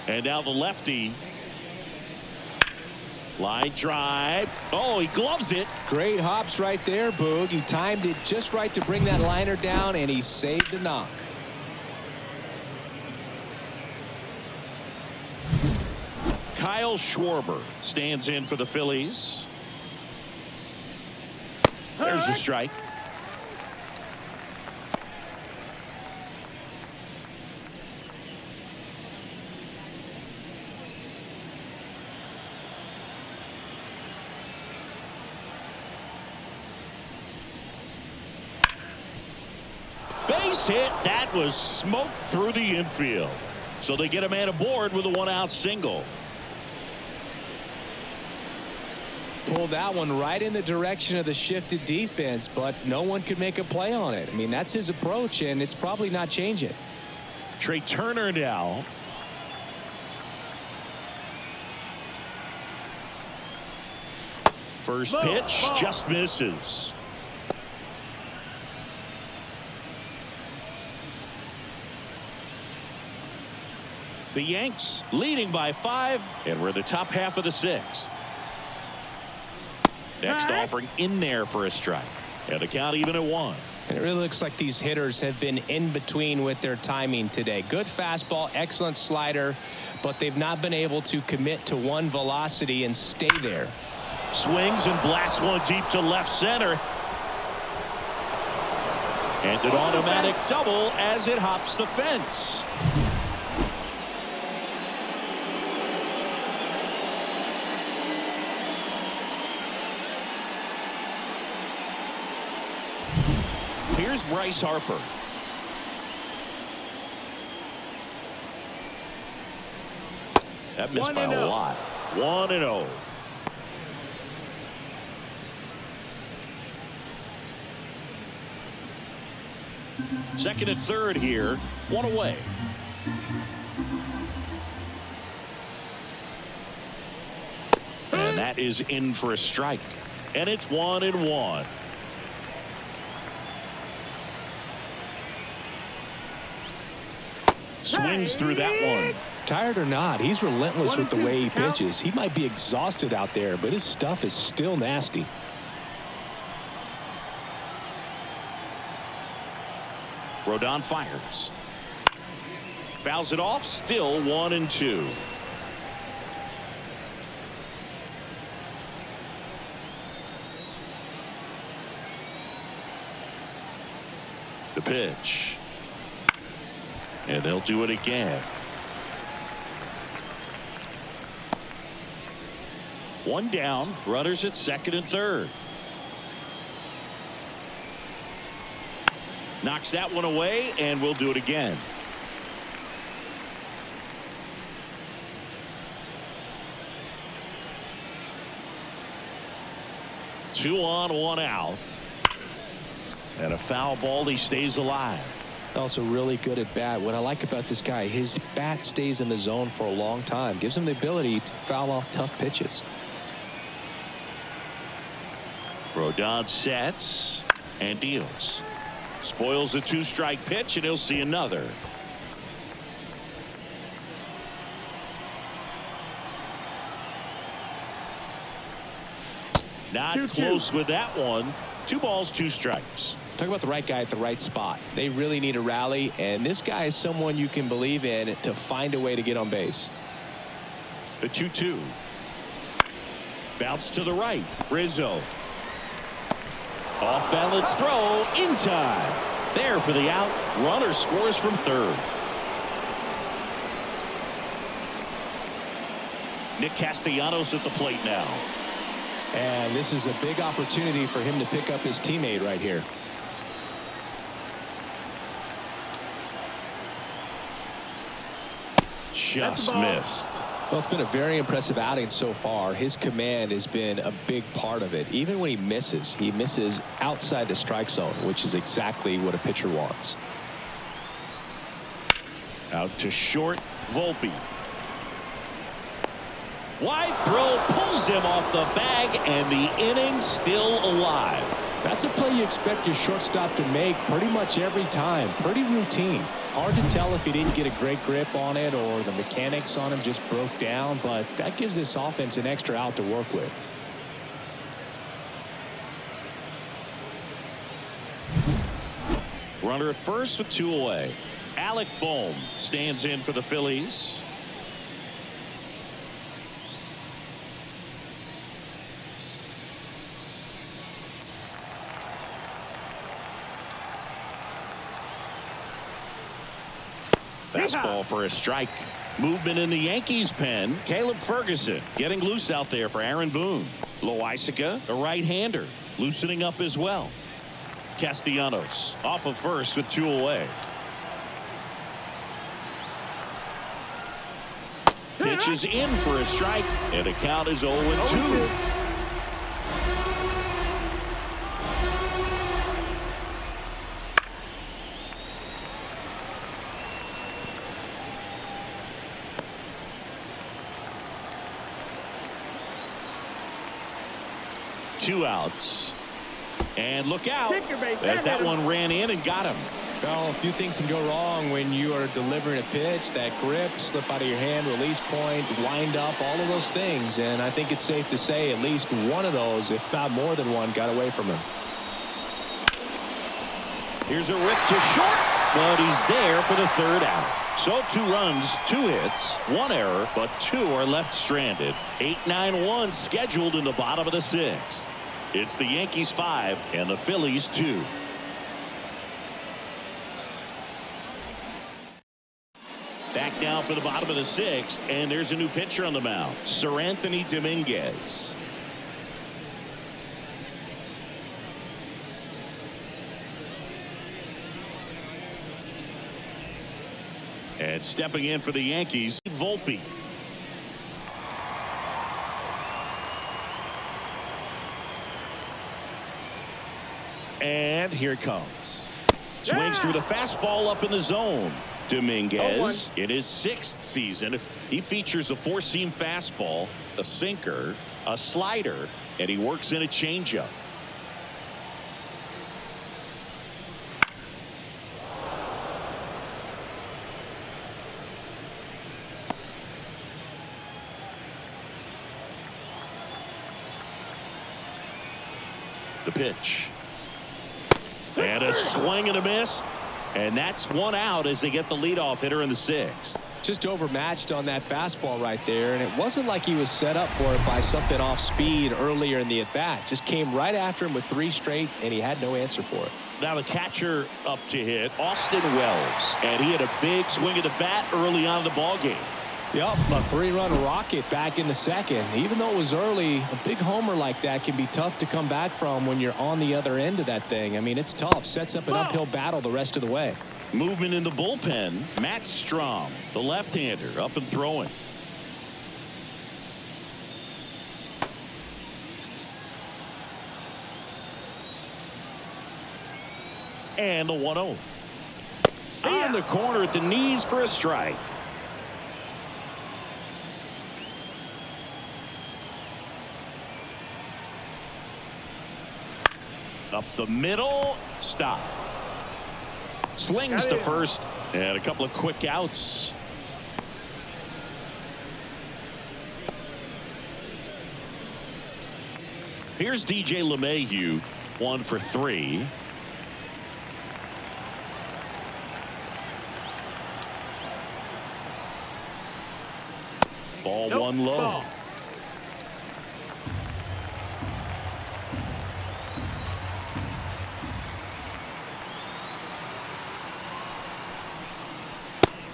And now the lefty. Line drive. Oh, he gloves it. Great hops right there, Boog. He timed it just right to bring that liner down, and he saved the knock. Kyle Schwarber stands in for the Phillies. There's the strike. Base hit. That was smoked through the infield. So they get a man aboard with a one-out single. Pulled that one right in the direction of the shifted defense, but no one could make a play on it. I mean, that's his approach, and it's probably not changing. Trey Turner now. First pitch just misses. The Yanks leading by 5, and we're the top half of the 6th. Next offering in there for a strike. And the count even at 1. And it really looks like these hitters have been in between with their timing today. Good fastball, excellent slider, but they've not been able to commit to one velocity and stay there. Swings and blasts one deep to left center. And an automatic double as it hops the fence. Here's Bryce Harper. That missed by a lot. 1-0. Second and third here. One away. And that is in for a strike. And it's 1-1. Swings through that one. Tired or not, he's relentless with the way he pitches. He might be exhausted out there, but his stuff is still nasty. Rodon fires. Fouls it off. Still 1-2. The pitch. And they'll do it again. One down, runners at second and third. Knocks that one away, and we'll do it again. Two on, one out. And a foul ball. He stays alive. Also really good at bat. What I like about this guy, his bat stays in the zone for a long time. Gives him the ability to foul off tough pitches. Rodon sets and deals. Spoils a two-strike pitch, and he'll see another. Not 2-2. close with that one. 2 balls, 2 strikes. Talk about the right guy at the right spot. They really need a rally, and this guy is someone you can believe in to find a way to get on base. The 2-2. Bounce to the right. Rizzo. Off balance throw in time. There for the out. Runner scores from third. Nick Castellanos at the plate now. And this is a big opportunity for him to pick up his teammate right here. Just missed. Well, it's been a very impressive outing so far. His command has been a big part of it. Even when he misses outside the strike zone, which is exactly what a pitcher wants. Out to short, Volpe. Wide throw pulls him off the bag, and the inning still alive. That's a play you expect your shortstop to make pretty much every time. Pretty routine. Hard to tell if he didn't get a great grip on it or the mechanics on him just broke down, but that gives this offense an extra out to work with. Runner at first with 2 away. Alec Bohm stands in for the Phillies. Fastball for a strike. Movement in the Yankees pen. Caleb Ferguson getting loose out there for Aaron Boone. Loaisiga, a right-hander, loosening up as well. Castellanos off of first with 2 away. Pitches in for a strike, and the count is 0-2. Two outs. And look out as that one ran in and got him. Well, a few things can go wrong when you are delivering a pitch. That grip, slip out of your hand, release point, wind up, all of those things. And I think it's safe to say at least one of those, if not more than one, got away from him. Here's a rip to short, but he's there for the third out. So 2 runs, 2 hits, 1 error, but 2 are left stranded. 8-9-1 scheduled in the bottom of the 6th. It's the Yankees 5 and the Phillies 2. Back now for the bottom of the 6th, and there's a new pitcher on the mound, Sir Anthony Dominguez. And stepping in for the Yankees, Volpe. And here it comes. Swings through the fastball up in the zone. Dominguez in his 6th season. He features a 4-seam fastball, a sinker, a slider, and he works in a changeup. The pitch. And a swing and a miss. And that's 1 out as they get the leadoff hitter in the 6th. Just overmatched on that fastball right there, and it wasn't like he was set up for it by something off speed earlier in the at-bat. Just came right after him with 3 straight, and he had no answer for it. Now the catcher up to hit, Austin Wells. And he had a big swing of the bat early on in the ballgame. Yep, a 3-run rocket back in the second. Even though it was early, a big homer like that can be tough to come back from when you're on the other end of that thing. I mean, it's tough. Sets up an uphill battle the rest of the way. Movement in the bullpen. Matt Strom, the left-hander, up and throwing. And the 1-0. On the corner at the knees for a strike. Up the middle. Stop. Slings to first. And a couple of quick outs. Here's DJ LeMahieu. 1 for 3. Ball one low. Ball.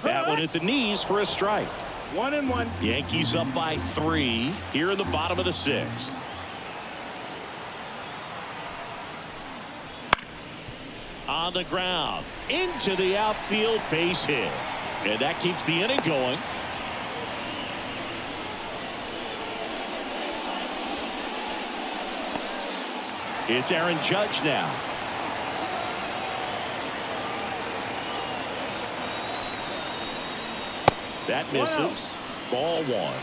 That one at the knees for a strike. 1-1. Yankees up by 3 here in the bottom of the 6th. On the ground into the outfield, base hit, and that keeps the inning going. It's Aaron Judge now. That misses. Ball 1.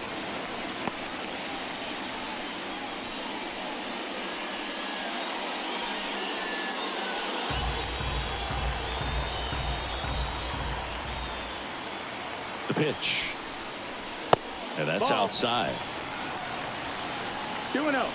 The pitch. And that's Ball. outside. 2-0.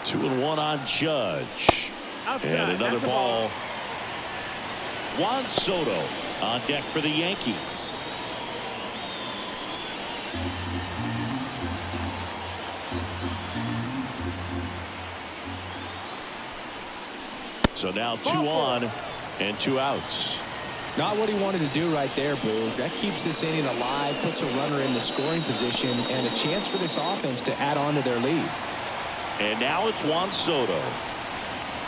Two and one on Judge. Outside. And another That's a ball. Juan Soto on deck for the Yankees. So now 2 on and 2 outs. Not what he wanted to do right there, Boo. That keeps this inning alive, puts a runner in the scoring position, and a chance for this offense to add on to their lead. And now it's Juan Soto.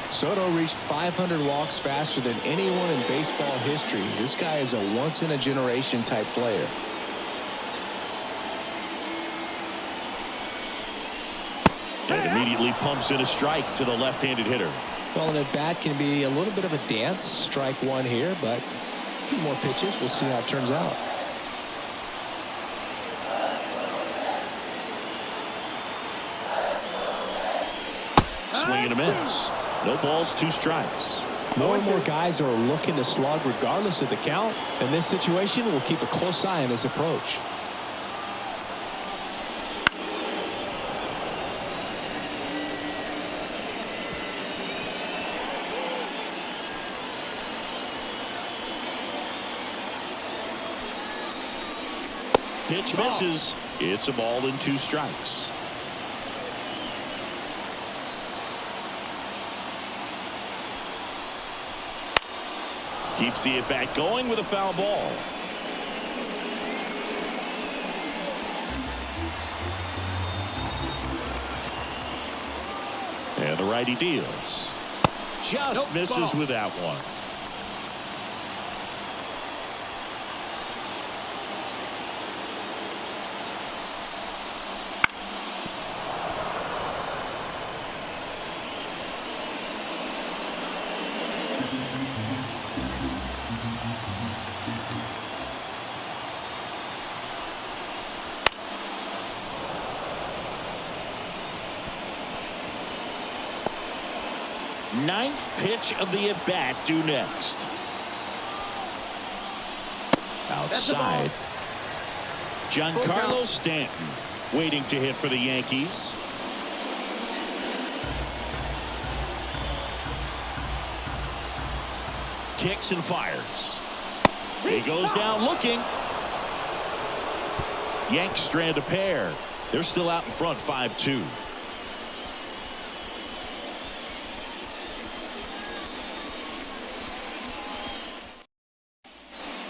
Soto reached 500 walks faster than anyone in baseball history. This guy is a once-in-a-generation type player. And immediately pumps in a strike to the left-handed hitter. Well, an at-bat can be a little bit of a dance. Strike 1 here, but a few more pitches. We'll see how it turns out. Swing and a miss. No balls, 2 strikes. More and more guys are looking to slug regardless of the count. In this situation, we'll keep a close eye on his approach. Pitch misses. It's a ball and 2 strikes. Keeps the at-bat going with a foul ball. And the righty deals. Just misses with that one. Ninth pitch of the at-bat due next. Outside. Giancarlo Stanton waiting to hit for the Yankees. kicks and fires. He goes down looking. Yanks strand a pair. They're still out in front 5-2.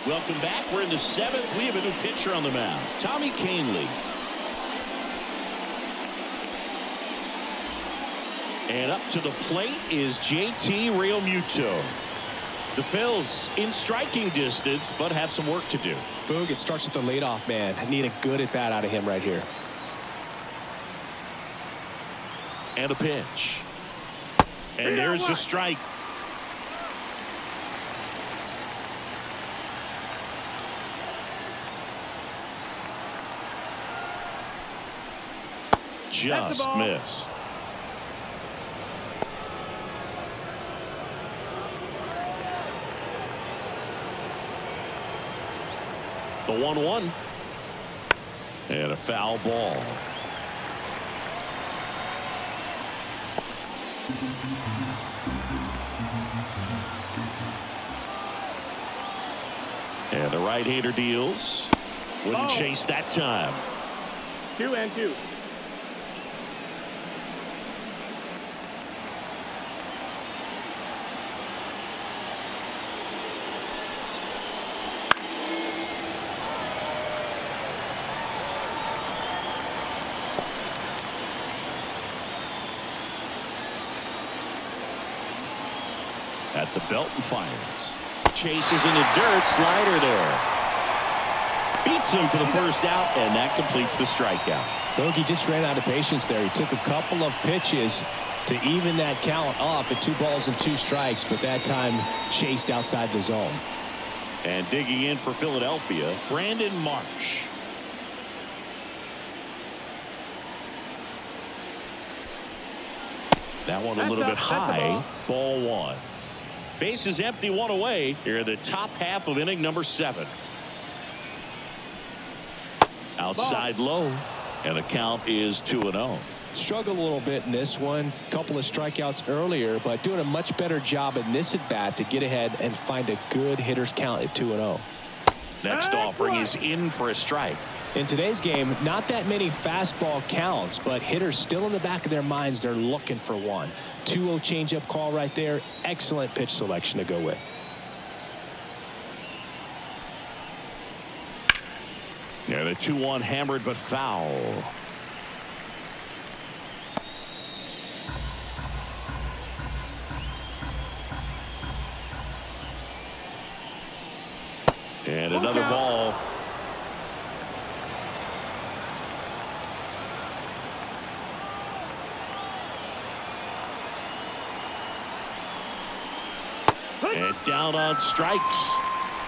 Welcome back. We're in the 7th. We have a new pitcher on the mound. Tommy Kahnle. And up to the plate is JT Realmuto. The Phils in striking distance, but have some work to do. Boog, it starts with the leadoff man. I need a good at bat out of him right here. And a pitch. And there's the strike. Just missed. The 1-1. And a foul ball. And the right-hander deals. Wouldn't chase that time. 2-2. At the belt and fires. Chases in the dirt. Slider there. Beats him for the first out, and that completes the strikeout. Bogey just ran out of patience there. He took a couple of pitches to even that count up at 2 balls and 2 strikes, but that time chased outside the zone. And digging in for Philadelphia, Brandon Marsh. That one a little bit high. Ball 1. Base is empty, 1 away. Here in the top half of inning number 7. Outside low. And the count is 2-0. Struggled a little bit in this one. Couple of strikeouts earlier, but doing a much better job in this at bat to get ahead and find a good hitter's count at 2-0. Next offering is in for a strike. In today's game, not that many fastball counts, but hitters still in the back of their minds, they're looking for one. 2-0 changeup call right there. Excellent pitch selection to go with. Yeah, the 2-1 hammered but foul. And another ball. And down on strikes.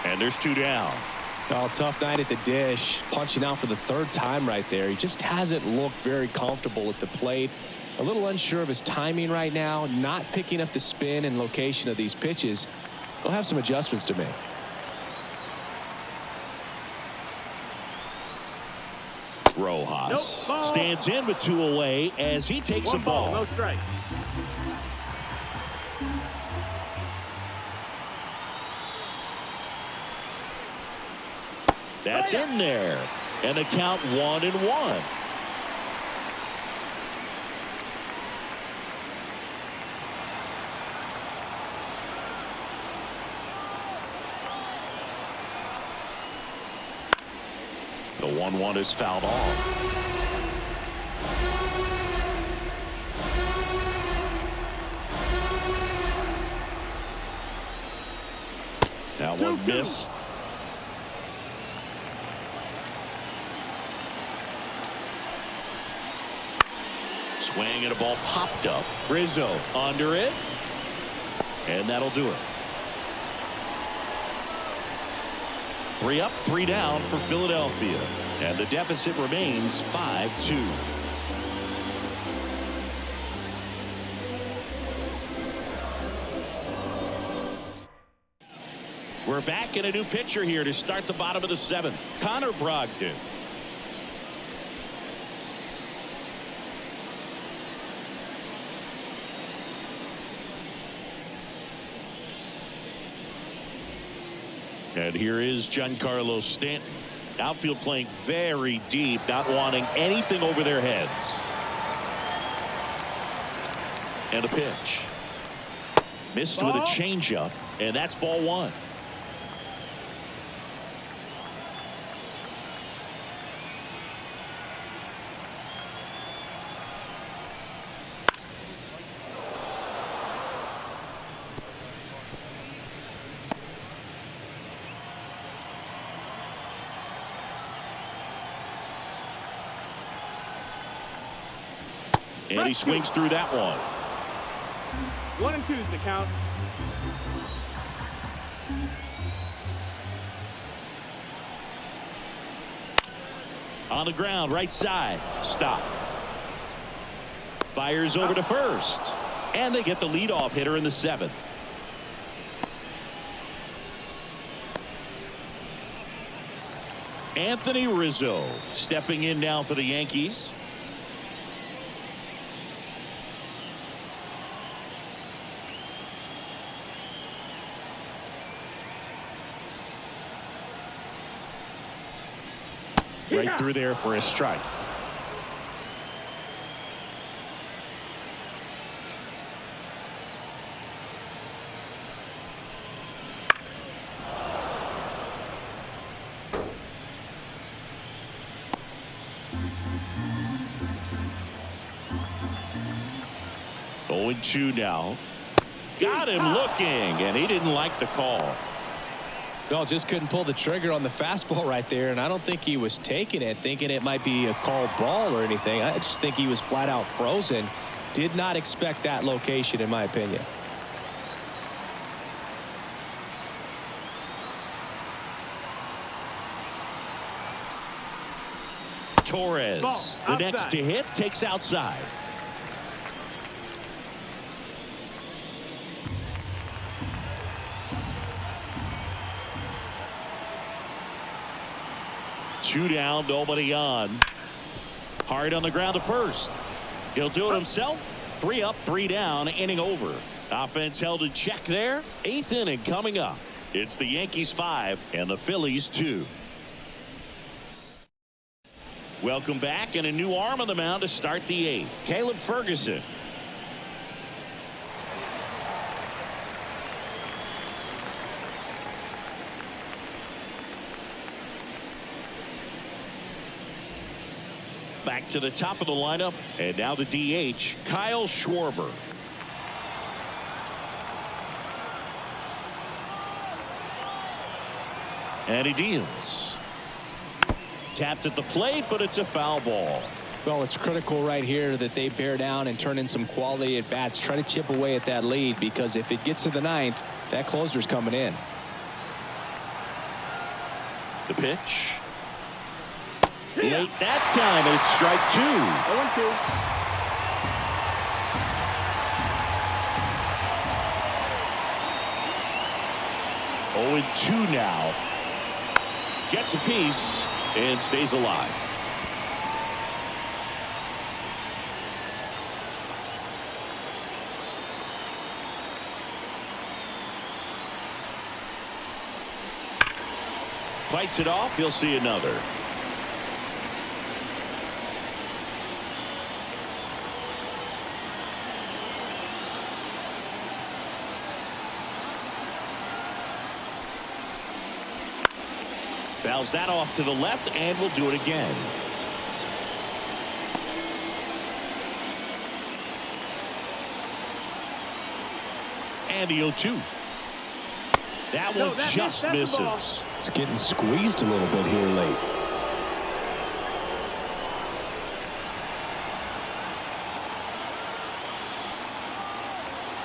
And there's 2 down. Well, tough night at the dish. Punching out for the 3rd time right there. He just hasn't looked very comfortable at the plate. A little unsure of his timing right now. Not picking up the spin and location of these pitches. He'll have some adjustments to make. Rojas stands in with 2 away as he takes a ball. No strike. That's in there. And the count 1-1. The 1-1 is fouled off. That one missed. Swing and a ball popped up. Rizzo under it. And that'll do it. 3 up, 3 down for Philadelphia. And the deficit remains 5-2. We're back in a new pitcher here to start the bottom of the 7th. Connor Brogdon. And here is Giancarlo Stanton. Outfield playing very deep, not wanting anything over their heads. And a pitch. Missed with a changeup, and that's ball one. And he swings through that one. 1-2 is the count. On the ground, right side. Stop. Fires over to first. And they get the leadoff hitter in the seventh. Anthony Rizzo stepping in now for the Yankees. Right through there for a strike. Oh, 0-2 now. Got him looking, and he didn't like the call. No, just couldn't pull the trigger on the fastball right there, and I don't think he was taking it, thinking it might be a called ball or anything. I just think he was flat out frozen. Did not expect that location, in my opinion. Torres, the next to hit, takes outside. Two down, nobody on. Hard on the ground to first. He'll do it himself. 3 up, 3 down, inning over. Offense held in check there. 8th inning coming up. It's the Yankees 5 and the Phillies 2. Welcome back, and a new arm on the mound to start the 8th. Caleb Ferguson. Back to the top of the lineup, and now the DH, Kyle Schwarber. And he deals. Tapped at the plate, but it's a foul ball. Well, it's critical right here that they bear down and turn in some quality at bats. Try to chip away at that lead, because if it gets to the 9th, that closer's coming in. The pitch. Late that time, and it's strike 2. 0-2. 0-2 now. Gets a piece and stays alive. Fights it off. He'll see another. Fouls that off to the left, and will do it again. And the 0-2. That one just misses. It's getting squeezed a little bit here late.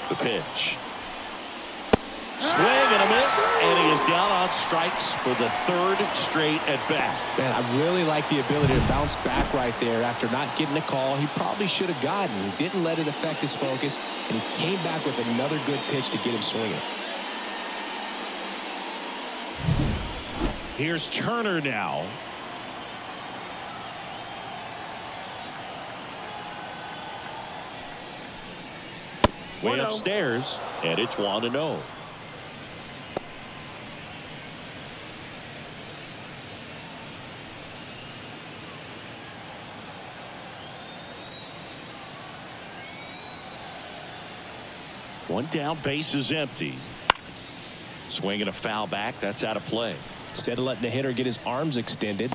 The pitch. Swing and a miss, and he is down on strikes for the 3rd straight at bat. Man, I really like the ability to bounce back right there after not getting a call he probably should have gotten. He didn't let it affect his focus, and he came back with another good pitch to get him swinging. Here's Turner now. Way upstairs, and it's 1-0. One down, base is empty. Swinging a foul back. That's out of play. Instead of letting the hitter get his arms extended,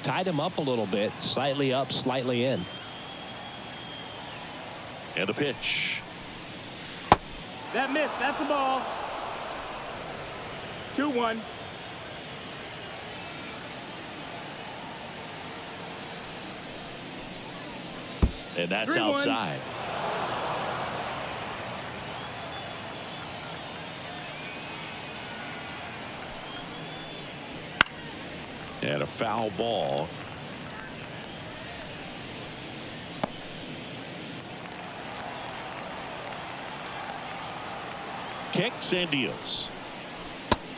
tied him up a little bit, slightly up, slightly in. And a pitch. That missed. That's a ball. 2-1. And that's 3-1. outside. And a foul ball. Kicks and deals.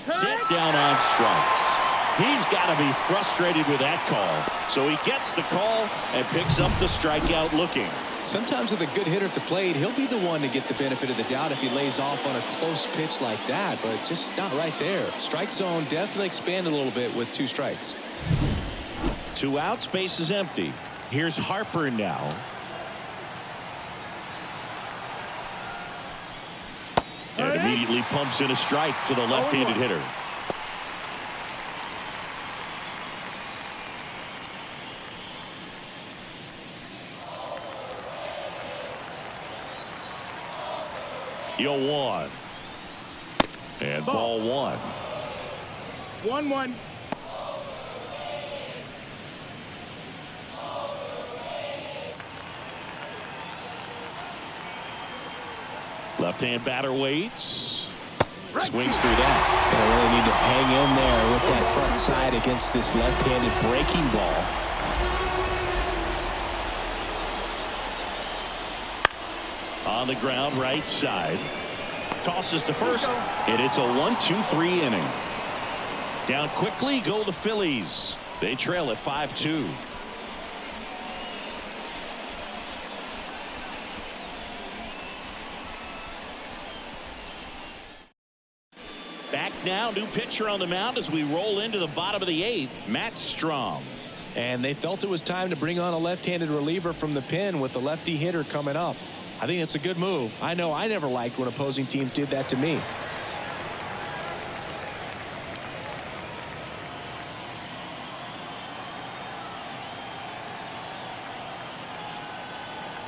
Set down on strikes. He's got to be frustrated with that call. So he gets the call and picks up the strikeout looking. Sometimes with a good hitter at the plate, he'll be the one to get the benefit of the doubt if he lays off on a close pitch like that, but just not right there. Strike zone definitely expanded a little bit with 2 strikes. 2 outs, base is empty. Here's Harper now. And immediately pumps in a strike to the left-handed hitter. Yo 1. And ball 1. 1-1. Left-hand batter waits. Swings through that. They really need to hang in there with that front side against this left-handed breaking ball. On the ground, right side. Tosses to first, and it's a 1-2-3 inning. Down quickly go the Phillies. They trail at 5-2. Back now, new pitcher on the mound as we roll into the bottom of the 8th, Matt Strom. And they felt it was time to bring on a left-handed reliever from the pen with the lefty hitter coming up. I think it's a good move. I know I never liked when opposing teams did that to me.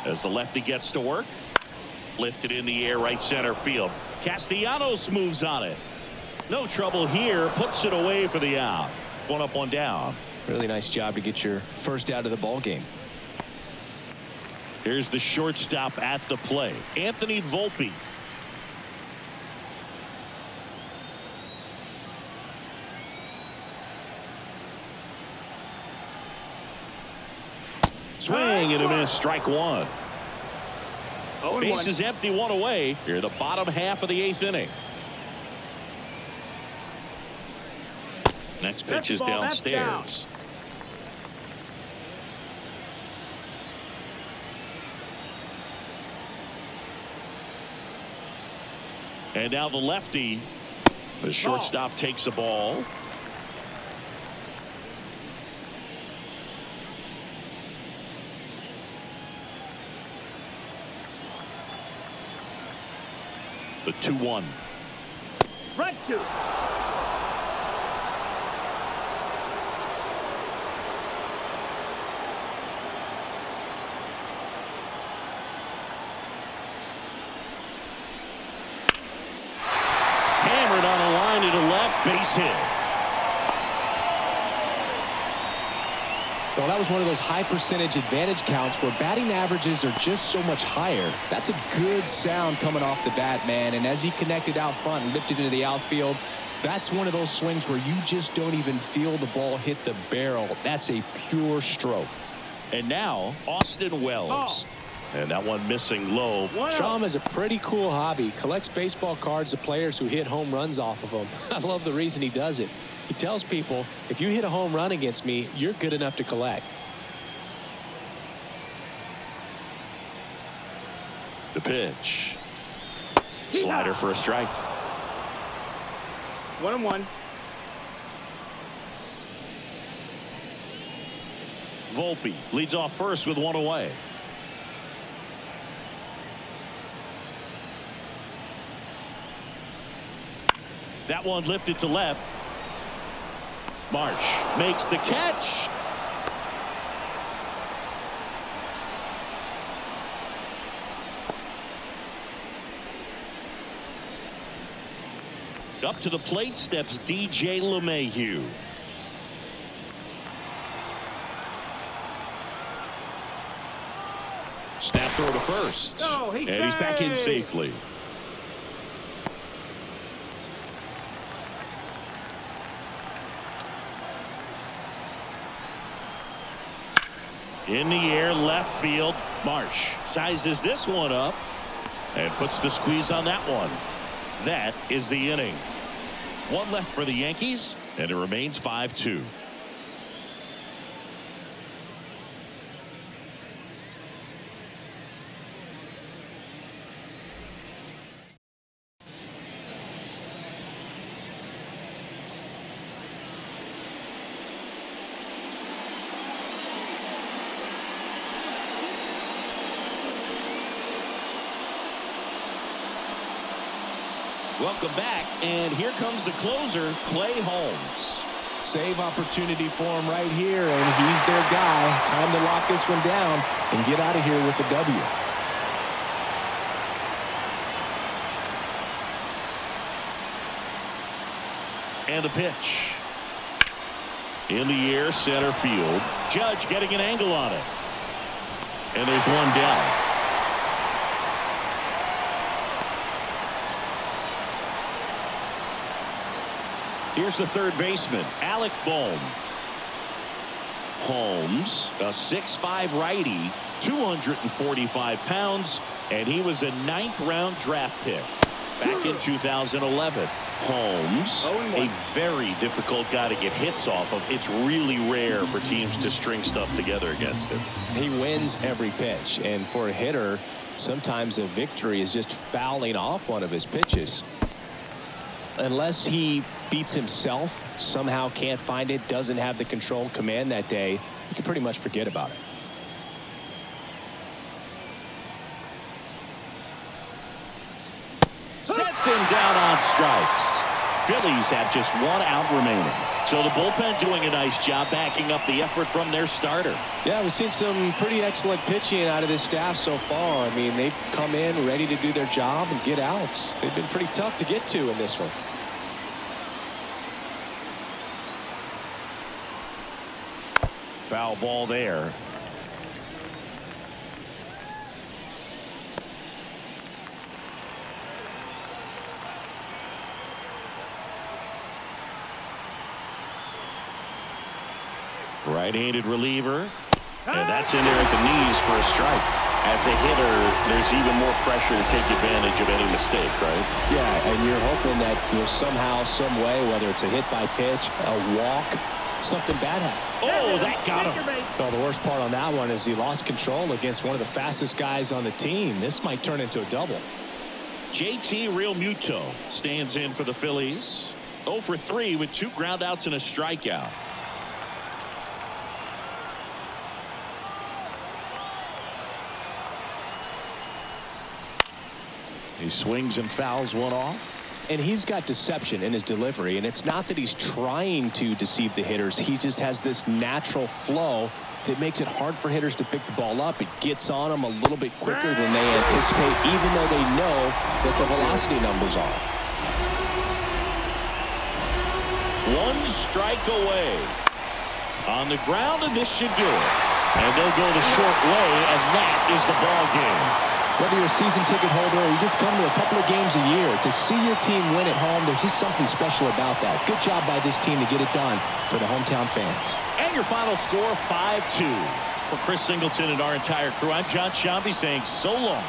As the lefty gets to work, lifted in the air, right center field. Castellanos moves on it. No trouble here, puts it away for the out. 1 up, 1 down. Really nice job to get your first out of the ball game. Here's the shortstop at the plate, Anthony Volpe. Swing and a miss, strike 1. Base is empty, 1 away. Here the bottom half of the 8th inning. Next pitch is downstairs. And now the lefty. The shortstop takes the ball. The 2-1. Right to. Hammered on a line to the left, base hit. Well, that was one of those high percentage advantage counts where batting averages are just so much higher. That's a good sound coming off the bat, man. And as he connected out front and lifted into the outfield, that's one of those swings where you just don't even feel the ball hit the barrel. That's a pure stroke. And now Austin Wells. And that one missing low. Strom has a pretty cool hobby. Collects baseball cards of players who hit home runs off of them. I love the reason he does it. He tells people, if you hit a home run against me, you're good enough to collect. The pitch. Slider for a strike. 1-1. Volpe leads off first with 1 away. That one lifted to left. Marsh makes the catch. Up to the plate steps DJ LeMahieu. Snap throw to first. No, and he's back in safely. In the air, left field. Marsh sizes this one up and puts the squeeze on that one. That is the inning. One left for the Yankees, and it remains 5-2. Welcome back, and here comes the closer, Clay Holmes. Save opportunity for him right here, and he's their guy. Time to lock this one down and get out of here with the W. And the pitch. In the air, center field. Judge getting an angle on it. And there's one down. Here's the third baseman, Alec Bohm. Holmes, a 6'5" righty, 245 pounds, and he was a 9th-round draft pick back in 2011. Holmes, a very difficult guy to get hits off of. It's really rare for teams to string stuff together against him. He wins every pitch, and for a hitter, sometimes a victory is just fouling off one of his pitches. Unless he beats himself, somehow can't find it, doesn't have the control command that day, you can pretty much forget about it. Sets him down on strikes. Phillies have just one out remaining. So the bullpen doing a nice job backing up the effort from their starter. Yeah, we've seen some pretty excellent pitching out of this staff so far. I mean, they've come in ready to do their job and get outs. They've been pretty tough to get to in this one. Foul ball there. Right-handed reliever. And that's in there at the knees for a strike. As a hitter, there's even more pressure to take advantage of any mistake, right? Yeah, and you're hoping that somehow, some way, whether it's a hit by pitch, a walk, something bad happened. Oh, that got him. Well, the worst part on that one is he lost control against one of the fastest guys on the team. This might turn into a double. JT Realmuto stands in for the Phillies. 0 for 3 with 2 groundouts and a strikeout. He swings and fouls one off. And he's got deception in his delivery, and it's not that he's trying to deceive the hitters. He just has this natural flow that makes it hard for hitters to pick the ball up. It gets on them a little bit quicker than they anticipate, even though they know what the velocity numbers are. 1 strike away. On the ground, and this should do it. And they'll go the short way, and that is the ball game. Whether you're a season ticket holder or you just come to a couple of games a year, to see your team win at home, there's just something special about that. Good job by this team to get it done for the hometown fans. And your final score, 5-2. For Chris Singleton and our entire crew, I'm John Shambi saying so long.